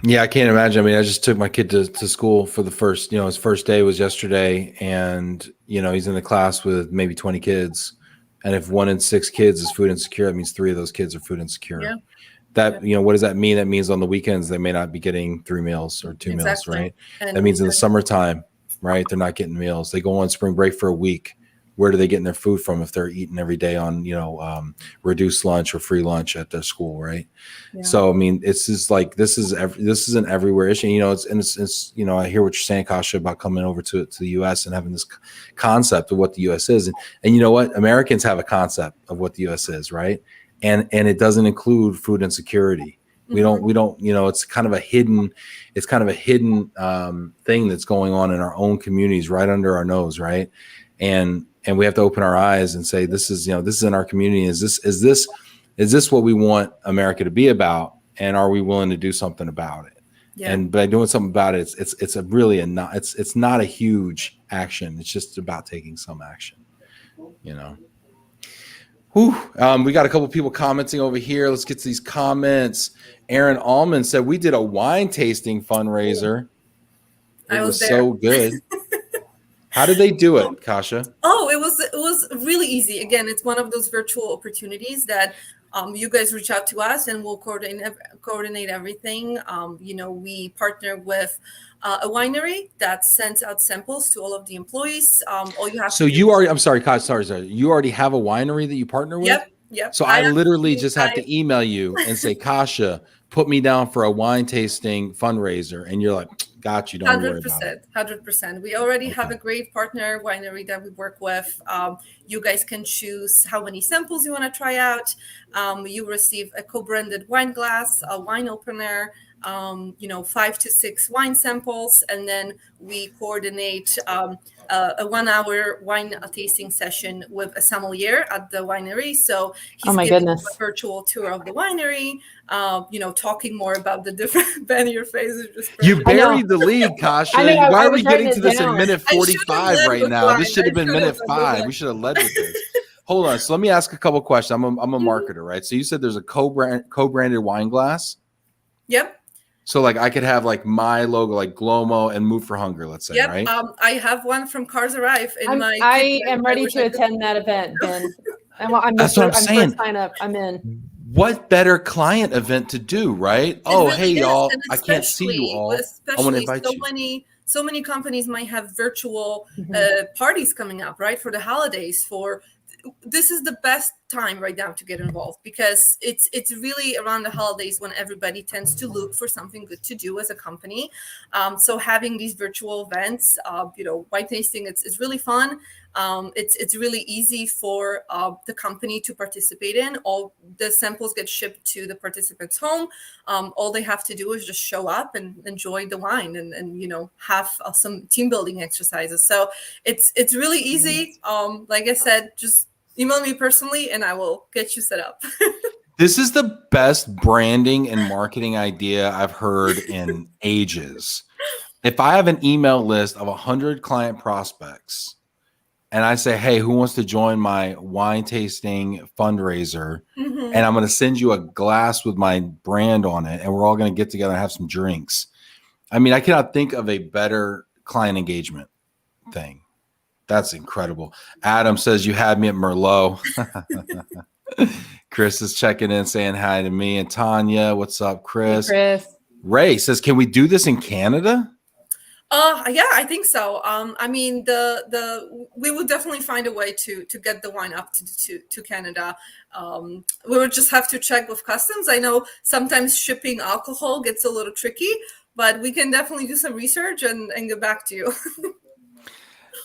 Yeah, I can't imagine. I mean, I just took my kid to school for the first, you know, his first day was yesterday, and, you know, he's in the class with maybe 20 kids. And if 1 in 6 kids is food insecure, that means 3 of those kids are food insecure. Yeah. That, you know, what does that mean? That means on the weekends, they may not be getting 3 meals or 2 meals, right? And that means in the summertime, right, they're not getting meals. They go on spring break for a week. Where do they get their food from if they're eating every day on, you know, reduced lunch or free lunch at their school, right? Yeah. So, I mean, it's just like, this is an everywhere issue. You know, it's you know, I hear what you're saying, Kasha, about coming over to the U.S. and having this concept of what the U.S. is. And you know what? Americans have a concept of what the U.S. is, right? And it doesn't include food insecurity. We don't, you know, it's kind of a hidden thing that's going on in our own communities right under our nose, right? And we have to open our eyes and say, this is, you know, this is in our community. Is is this what we want America to be about? And are we willing to do something about it? Yeah. And by doing something about it, it's a really not it's not a huge action. It's just about taking some action, you know. Whew. We got a couple people commenting over here. Let's get to these comments. Aaron Allman said we did a wine tasting fundraiser. It was so good. How did they do it, Kasha? Oh, it was really easy. Again, it's one of those virtual opportunities that you guys reach out to us and we'll coordinate everything. You know, we partner with a winery that sends out samples to all of the employees. All you have. So you already. I'm sorry, Kasha. Sorry. You already have a winery that you partner with. Yep. So I literally just have to email you and say, Kasha, put me down for a wine tasting fundraiser, and you're like, got you. Don't worry about it. 100%. We already have a great partner winery that we work with. You guys can choose how many samples you want to try out. You receive a co-branded wine glass, a wine opener, 5 to 6 wine samples, and then we coordinate a 1-hour wine tasting session with a sommelier at the winery. So he's giving a virtual tour of the winery, talking more about the different Ben, your face is just crazy. You buried the lead, Kasha. Why are we getting to this in minute 45 right now? This should have been minute 5. We should have led with this. Hold on. So let me ask a couple questions. I'm a marketer, right? So you said there's a co-branded wine glass. Yep. So like I could have like my logo, like Glomo and Move for Hunger, let's say, right? I have one from Cars Arrive in my. I am ready to attend that event, Ben. That's what I'm saying. Sign up. I'm in. What better client event to do, right? Really hey, y'all, I can't see you all. I want to invite you. So many companies might have virtual parties coming up, right? For the holidays, this is the best time right now to get involved because it's really around the holidays when everybody tends to look for something good to do as a company. So having these virtual events, wine tasting, it's really fun. It's really easy for the company to participate in. All the samples get shipped to the participants' home. All they have to do is just show up and enjoy the wine and have some team building exercises. So it's really easy. Like I said, just email me personally and I will get you set up. This is the best branding and marketing idea I've heard in ages. If I have an email list of 100 client prospects and I say, hey, who wants to join my wine tasting fundraiser? And I'm going to send you a glass with my brand on it and we're all going to get together and have some drinks. I mean, I cannot think of a better client engagement thing. That's incredible. Adam says you had me at Merlot. Chris is checking in saying hi to me. And Tanya, what's up, Chris? Hey, Chris. Ray says, can we do this in Canada? Yeah, I think so. I mean, we would definitely find a way to get the wine up to Canada. We would just have to check with customs. I know sometimes shipping alcohol gets a little tricky, but we can definitely do some research and get back to you.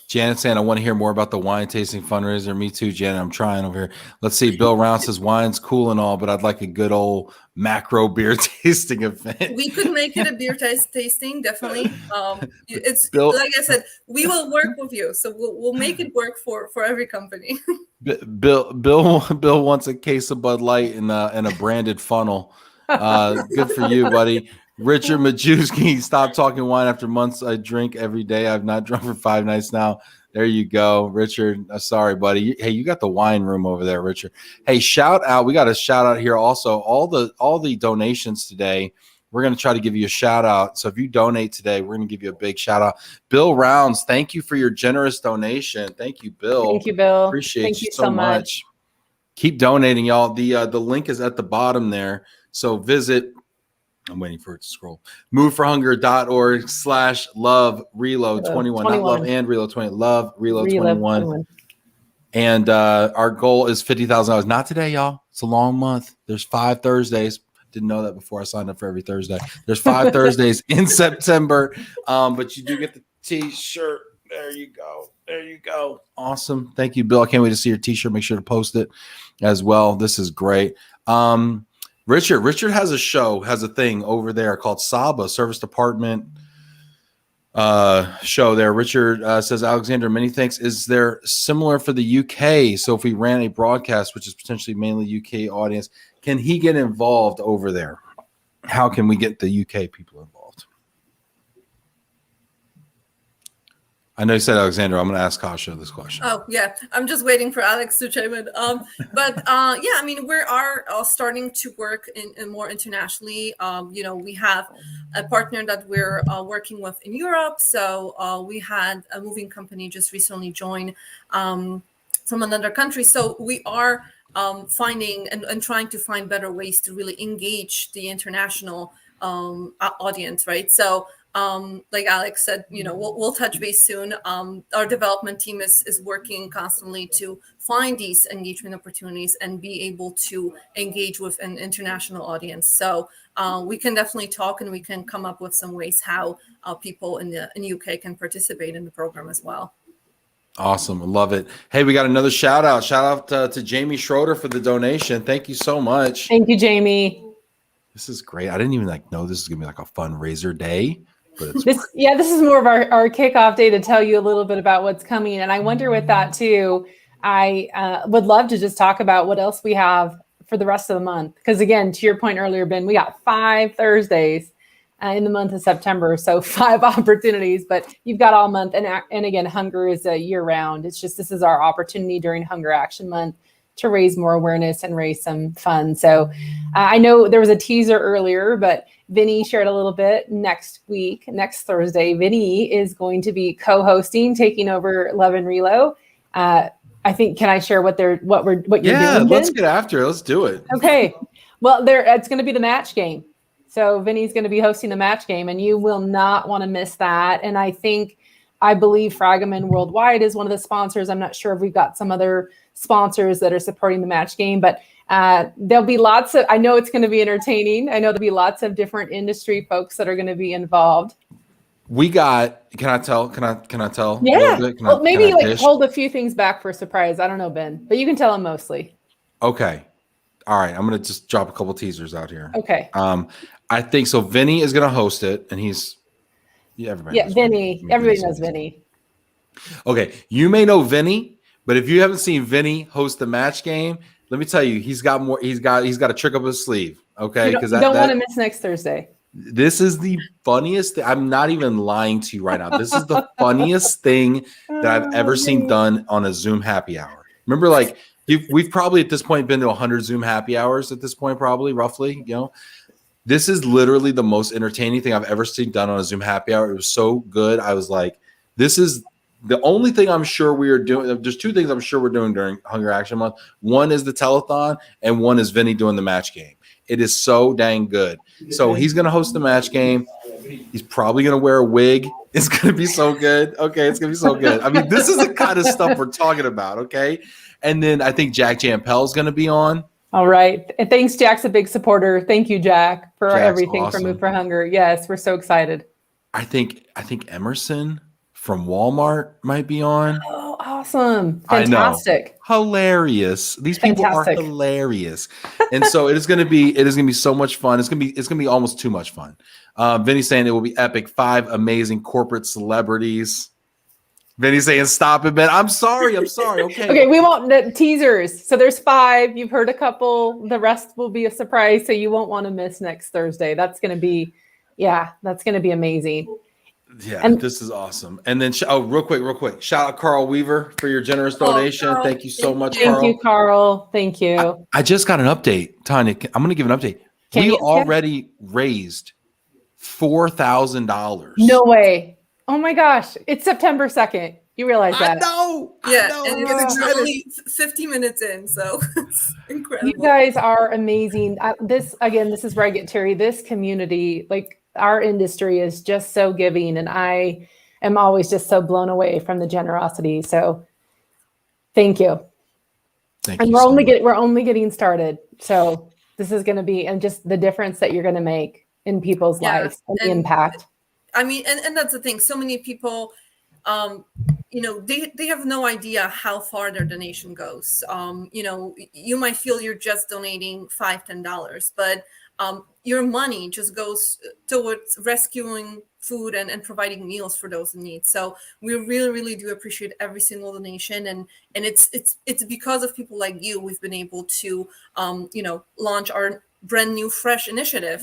Janet saying, I want to hear more about the wine tasting fundraiser. Me too, Janet. I'm trying over here. Let's see. Bill Round says wine's cool and all, but I'd like a good old macro beer tasting event. We could make it a beer tasting, definitely. It's Bill, like I said, we will work with you, so we'll make it work for every company. Bill wants a case of Bud Light in a branded funnel. Good for you, buddy. Richard Majewski, stop talking wine after months. I drink every day. I've not drunk for 5 nights now. There you go, Richard. Sorry, buddy. Hey, you got the wine room over there, Richard. Hey, shout out. We got a shout out here also. All the donations today. We're going to try to give you a shout out. So if you donate today, we're going to give you a big shout out. Bill Rounds, thank you for your generous donation. Thank you, Bill. Thank you, Bill. Appreciate you so much. Keep donating, y'all. The link is at the bottom there. So visit. I'm waiting for it to scroll. moveforhunger.org/LOVE+RELO21. Not love and reload 20. LOVE+RELO21. And our goal is $50,000. Not today, y'all. It's a long month. There's 5 Thursdays. Didn't know that before I signed up for every Thursday. There's 5 Thursdays in September. But you do get the t-shirt. There you go. There you go. Awesome. Thank you, Bill. I can't wait to see your t-shirt. Make sure to post it as well. This is great. Richard has a thing over there called Saba Service Department. show there. Richard says, Alexander, many thanks. Is there similar for the UK? So if we ran a broadcast, which is potentially mainly UK audience, can he get involved over there? How can we get the UK people involved? I know you said Alexander. I'm going to ask Kasha this question. Oh yeah, I'm just waiting for Alex to chime in. But yeah, I mean, we are starting to work in more internationally. We have a partner that we're working with in Europe. So we had a moving company just recently join from another country. So we are finding and trying to find better ways to really engage the international audience, right? So like Alex said, we'll touch base soon. Our development team is working constantly to find these engagement opportunities and be able to engage with an international audience. So we can definitely talk, and we can come up with some ways how people in the UK can participate in the program as well. Awesome. I love it. Hey, we got another shout out. Shout out to Jamie Schroeder for the donation. Thank you so much. Thank you, Jamie. This is great. I didn't even know this is gonna be like a fundraiser day. But it's this is more of our kickoff day to tell you a little bit about what's coming. And I wonder with that too, I would love to just talk about what else we have for the rest of the month. Because again, to your point earlier, Ben, we got 5 Thursdays in the month of September. So 5 opportunities, but you've got all month. And again, hunger is a year round. It's just, this is our opportunity during Hunger Action Month to raise more awareness and raise some funds. So I know there was a teaser earlier, but Vinny shared a little bit next Thursday. Vinny is going to be co-hosting, taking over LOVE+RELO. I think, can I share what you're doing? Yeah, let's get after it. Let's do it. Okay. Well, it's going to be the match game. So Vinny's going to be hosting the match game, and you will not want to miss that. And I believe Fragaman Worldwide is one of the sponsors. I'm not sure if we've got some other sponsors that are supporting the match game, but there'll be I know it's going to be entertaining. I know there'll be lots of different industry folks that are going to be involved. Can I tell? Yeah. Well, maybe hold a few things back for a surprise. I don't know, Ben, but you can tell them mostly. Okay. All right. I'm going to just drop a couple teasers out here. Okay. I think so. Vinny is going to host it, and everybody knows Vinny. Everybody knows Vinny. Okay. You may know Vinny, but if you haven't seen Vinny host the match game, let me tell you, he's got a trick up his sleeve. Okay. Because you don't want to miss next Thursday. This is the funniest thing. I'm not even lying to you right now. This is the funniest thing that I've ever seen done on a Zoom happy hour. Remember, we've probably at this point been to 100 Zoom happy hours at this point, probably roughly, This is literally the most entertaining thing I've ever seen done on a Zoom happy hour. It was so good. I was like, this is the only thing I'm sure we are doing. There's 2 things I'm sure we're doing during Hunger Action Month. One is the telethon, and one is Vinny doing the match game. It is so dang good. So he's going to host the match game. He's probably going to wear a wig. It's going to be so good. Okay, it's going to be so good. I mean, this is the kind of stuff we're talking about, okay? And then I think Jack Jampel is going to be on. All right. And thanks, Jack's a big supporter. Thank you, Jack, for everything awesome. For Move for Hunger. Yes, we're so excited. I think Emerson from Walmart might be on. Oh, awesome. Fantastic. I know. Hilarious. These people are hilarious. And so it is going to be so much fun. It's going to be almost too much fun. Vinny's saying it will be epic. 5 amazing corporate celebrities. Vinny's saying, stop it, Ben. I'm sorry. Okay. Okay, we won't teasers. So there's 5. You've heard a couple. The rest will be a surprise. So you won't want to miss next Thursday. That's going to be amazing. Yeah, and this is awesome. And then, real quick. Shout out Carl Weaver for your generous donation. Carl. Thank you so much, Thank Carl. you, Carl. Thank you. I just got an update, Tanya. I'm going to give an update. We already raised $4,000. No way. Oh my gosh. It's September 2nd. You realize that? I know. And it's only 50 minutes in, so it's incredible. You guys are amazing. This is where I get Terry. This community, our industry is just so giving, and I am always just so blown away from the generosity. So thank you. And we're only getting started. So this is going to be, and just the difference that you're going to make in people's lives and the impact. I mean, and that's the thing. So many people, they have no idea how far their donation goes. You might feel you're just donating $5, $10, but your money just goes towards rescuing food and providing meals for those in need. So we really, really do appreciate every single donation. And it's because of people like you, we've been able to, launch our brand new fresh initiative,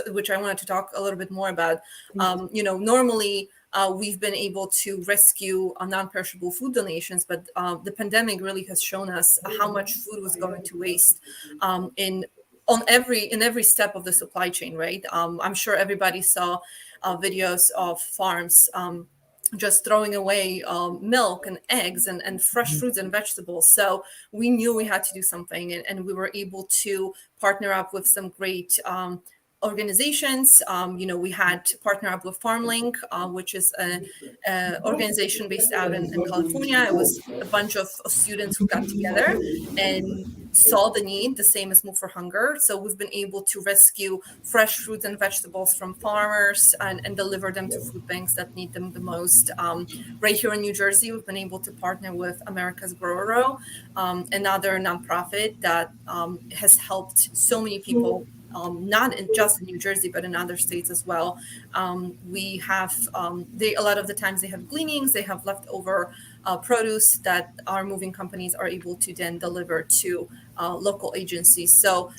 which I wanted to talk a little bit more about. Normally, we've been able to rescue non-perishable food donations, but the pandemic really has shown us how much food was going to waste in every step of the supply chain, right? I'm sure everybody saw videos of farms just throwing away milk and eggs and fresh fruits and vegetables. So we knew we had to do something, and we were able to partner up with some great organizations. We had to partner up with Farmlink, which is an organization based out in California. It was a bunch of students who got together and saw the need, the same as Move for Hunger. So we've been able to rescue fresh fruits and vegetables from farmers and deliver them to food banks that need them the most. Right here in New Jersey, we've been able to partner with America's Grower, another nonprofit that has helped so many people, not just in New Jersey, but in other states as well. We have, a lot of the times they have gleanings, they have leftover produce that our moving companies are able to then deliver to local agencies. So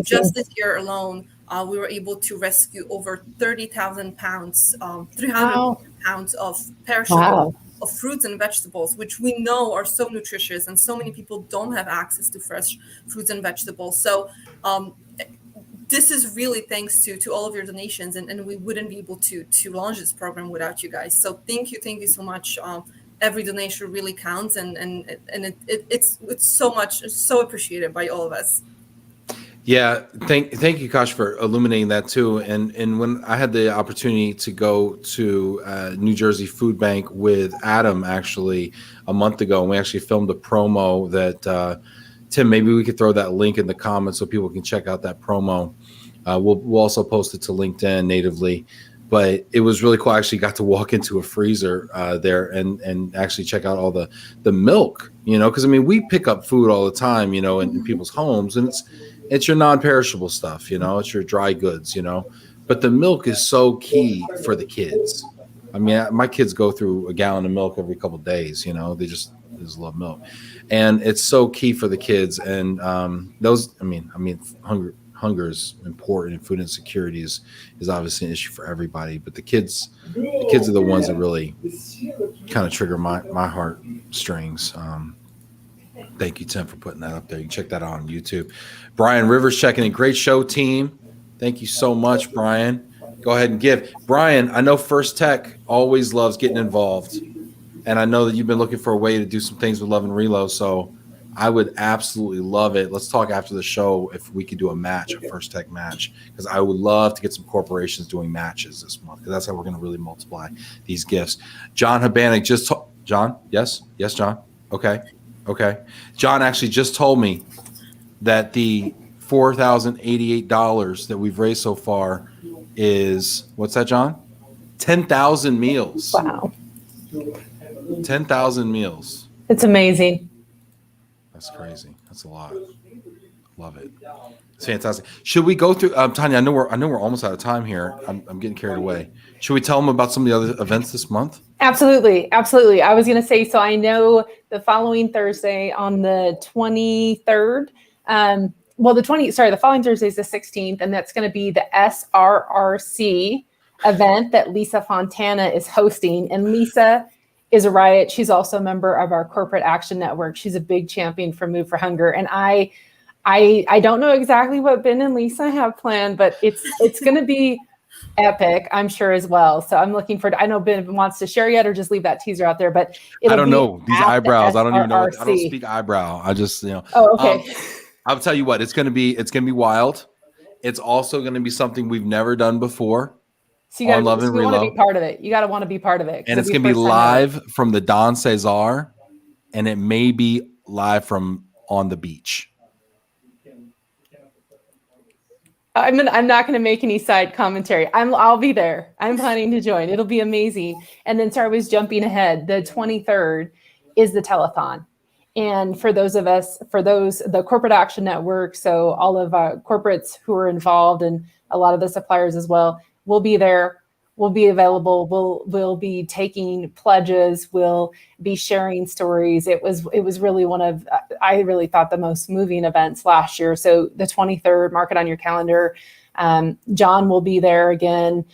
just this year alone, we were able to rescue over 30,000 pounds, 300 pounds of perishable of fruits and vegetables, which we know are so nutritious, and so many people don't have access to fresh fruits and vegetables. So this is really thanks to all of your donations, and we wouldn't be able to launch this program without you guys. So thank you so much. Every donation really counts, and it's so appreciated by all of us. Yeah, thank you, Kash, for illuminating that too. And when I had the opportunity to go to New Jersey Food Bank with Adam actually a month ago, and we actually filmed a promo that Tim, maybe we could throw that link in the comments so people can check out that promo. We'll also post it to LinkedIn natively. But it was really cool. I actually got to walk into a freezer there and actually check out all the milk, because I mean, we pick up food all the time, in people's homes, and it's your non-perishable stuff, it's your dry goods, but the milk is so key for the kids. I mean, my kids go through a gallon of milk every couple of days, they just love milk, and it's so key for the kids. And hunger is important, and food insecurity is obviously an issue for everybody, but the kids are the ones that really kind of trigger my heart strings. Thank you, Tim, for putting that up there. You can check that out on YouTube. Brian Rivers checking in. Great show, team. Thank you so much, Brian. Go ahead and give. Brian, I know First Tech always loves getting involved, and I know that you've been looking for a way to do some things with Love and Relo, so I would absolutely love it. Let's talk after the show if we could do a match, a First Tech match, because I would love to get some corporations doing matches this month, because that's how we're going to really multiply these gifts. John Habanek John? Yes, John. Okay. John actually just told me that the $4,088 that we've raised so far is, what's that, John? 10,000 meals. Wow. 10,000 meals. It's amazing. That's crazy. That's a lot. Love it. It's fantastic. Should we go through, Tanya? I know we're almost out of time here. I'm getting carried away. Should we tell them about some of the other events this month? Absolutely. I was going to say, so I know the following Thursday on the 23rd. The following Thursday is the 16th, and that's going to be the SRRC event that Lisa Fontana is hosting. And Lisa is a riot. She's also a member of our Corporate Action Network. She's a big champion for Move for Hunger. And I don't know exactly what Ben and Lisa have planned, but it's going to be epic, I'm sure, as well. So I'm looking forward. I know Ben wants to share yet, or just leave that teaser out there, but I don't know these eyebrows. I don't even know. I don't speak eyebrow. I just, Oh, okay. I'll tell you what, it's going to be wild. It's also going to be something we've never done before. So you want to be part of it. You got to want to be part of it. And it's going to be live from the Don Cesar, and it may be live from on the beach. I'm not going to make any side commentary. I'll be there. I'm planning to join. It'll be amazing. And then, sorry, I was jumping ahead. The 23rd is the telethon. And for those of us, the Corporate Action Network, so all of corporates who are involved and a lot of the suppliers as well, will be there. We'll be available. We'll be taking pledges. We'll be sharing stories. It was really one of, I really thought, the most moving events last year. So the 23rd, mark it on your calendar. John will be there again.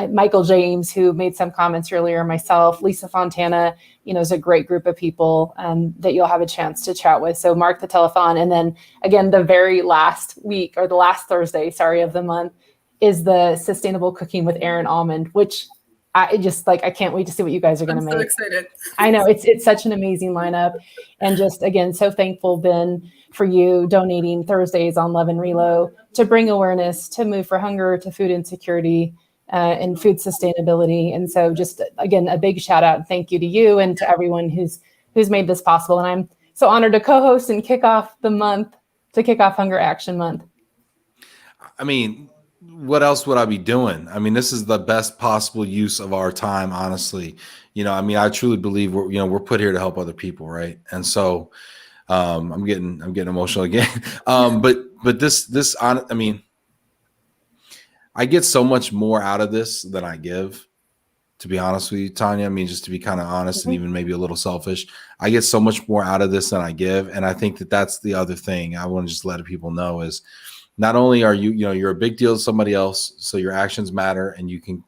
Michael James, who made some comments earlier, myself, Lisa Fontana, is a great group of people that you'll have a chance to chat with. So mark the telethon. And then again, the very last week, or the last Thursday, of the month, is the Sustainable Cooking with Aaron Almond, which I can't wait to see what you guys are going to make. I'm so excited. I know it's such an amazing lineup. And just, again, so thankful, Ben, for you donating Thursdays on Love and Relo to bring awareness to Move for Hunger, to food insecurity, and food sustainability. And so just, again, a big shout out and thank you to you and to everyone who's made this possible. And I'm so honored to co-host and kick off Hunger Action Month. I mean, what else would I be doing? I mean, this is the best possible use of our time, honestly. I truly believe we're put here to help other people, right? And so I'm getting emotional again. But this I get so much more out of this than I give, to be honest with you, Tanya. I mean, just to be kind of honest and even maybe a little selfish, I get so much more out of this than I give. And I think that's the other thing I want to just let people know is, not only are you're a big deal to somebody else, so your actions matter, and you can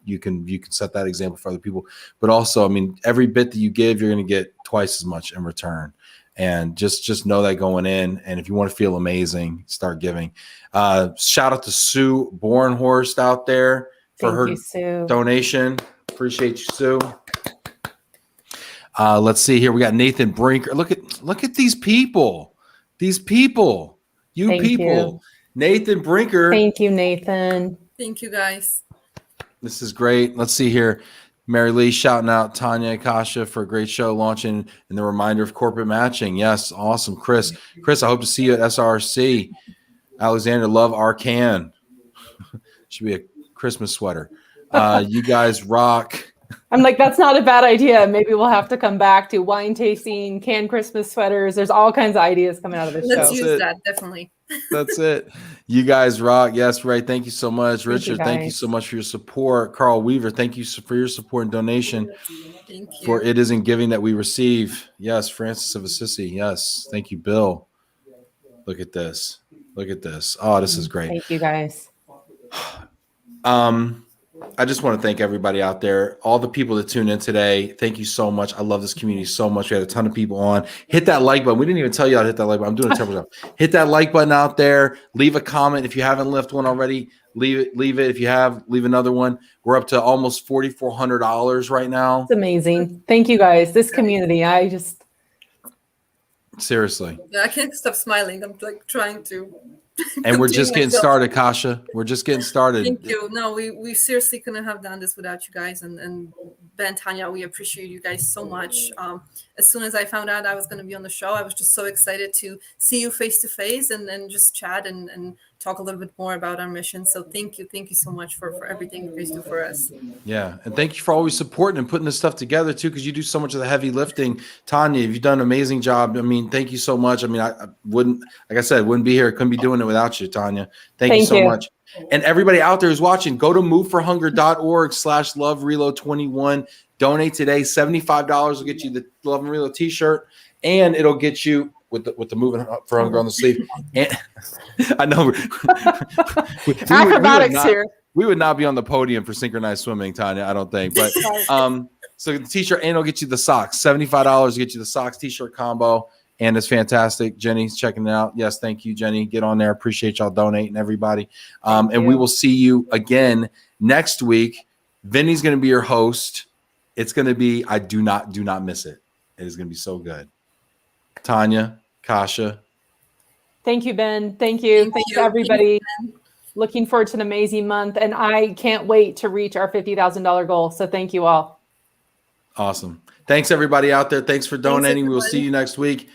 set that example for other people. But also, I mean, every bit that you give, you're going to get twice as much in return. And just know that going in. And if you want to feel amazing, start giving. Shout out to Sue Bornhorst out there for her donation. Appreciate you, Sue. Let's see here. We got Nathan Brinker. Look at these people. Thank you. Nathan Brinker. Thank you, Nathan. Thank you, guys. This is great. Let's see here. Mary Lee shouting out Tanya and Kasha for a great show launching and the reminder of corporate matching. Yes, awesome. Chris, I hope to see you at SRC. Alexander, love Arcan. Should be a Christmas sweater. You guys rock. I'm like, that's not a bad idea. Maybe we'll have to come back to wine tasting, canned Christmas sweaters. There's all kinds of ideas coming out of this show. Let's use that, definitely. That's it. You guys rock. Yes, Ray, thank you so much. Richard, thank you so much for your support. Carl Weaver, thank you for your support and donation. Thank you. For it is in giving that we receive. Yes, Francis of Assisi. Yes, thank you, Bill. Look at this. Oh, this is great. Thank you, guys. I just want to thank everybody out there, all the people that tuned in today. Thank you so much. I love this community so much. We had a ton of people on. Hit that like button. We didn't even tell you how to hit that like button. I'm doing a terrible job. Hit that like button out there. Leave a comment. If you haven't left one already, leave it. If you have, leave another one. We're up to almost $4,400 right now. It's amazing. Thank you, guys. This community, seriously. I can't stop smiling. I'm like trying to. And we're just getting started, Kasha. We're just getting started. Thank you. No, we seriously couldn't have done this without you guys. And Ben, Tanya, we appreciate you guys so much. As soon as I found out I was going to be on the show, I was just so excited to see you face to face and then just chat and talk a little bit more about our mission. So thank you so much for everything you guys do for us. Yeah, and thank you for always supporting and putting this stuff together too, because you do so much of the heavy lifting. Tanya, you've done an amazing job. I mean, thank you so much. I mean, I wouldn't, like I said, wouldn't be here. Couldn't be doing it without you, Tanya. Thank you so much. And everybody out there who's watching, go to moveforhunger.org/LOVE+RELO21. Donate today. $75 will get you the Love and Relo t-shirt, and it'll get you with the Moving for Hunger on the sleeve. And I know acrobatics here. We would not be on the podium for synchronized swimming, Tanya, I don't think. But so the t-shirt, and it'll get you the socks. $75 to get you the socks t-shirt combo. And it's fantastic. Jenny's checking it out. Yes, thank you, Jenny. Get on there. Appreciate y'all donating, everybody. And we will see you again next week. Vinny's going to be your host. It's going to be, do not miss it. It is going to be so good. Tanya, Kasha. Thank you, Ben. Thank you. Thanks, everybody. Looking forward to an amazing month. And I can't wait to reach our $50,000 goal. So thank you all. Awesome. Thanks, everybody out there. Thanks for donating. We will see you next week.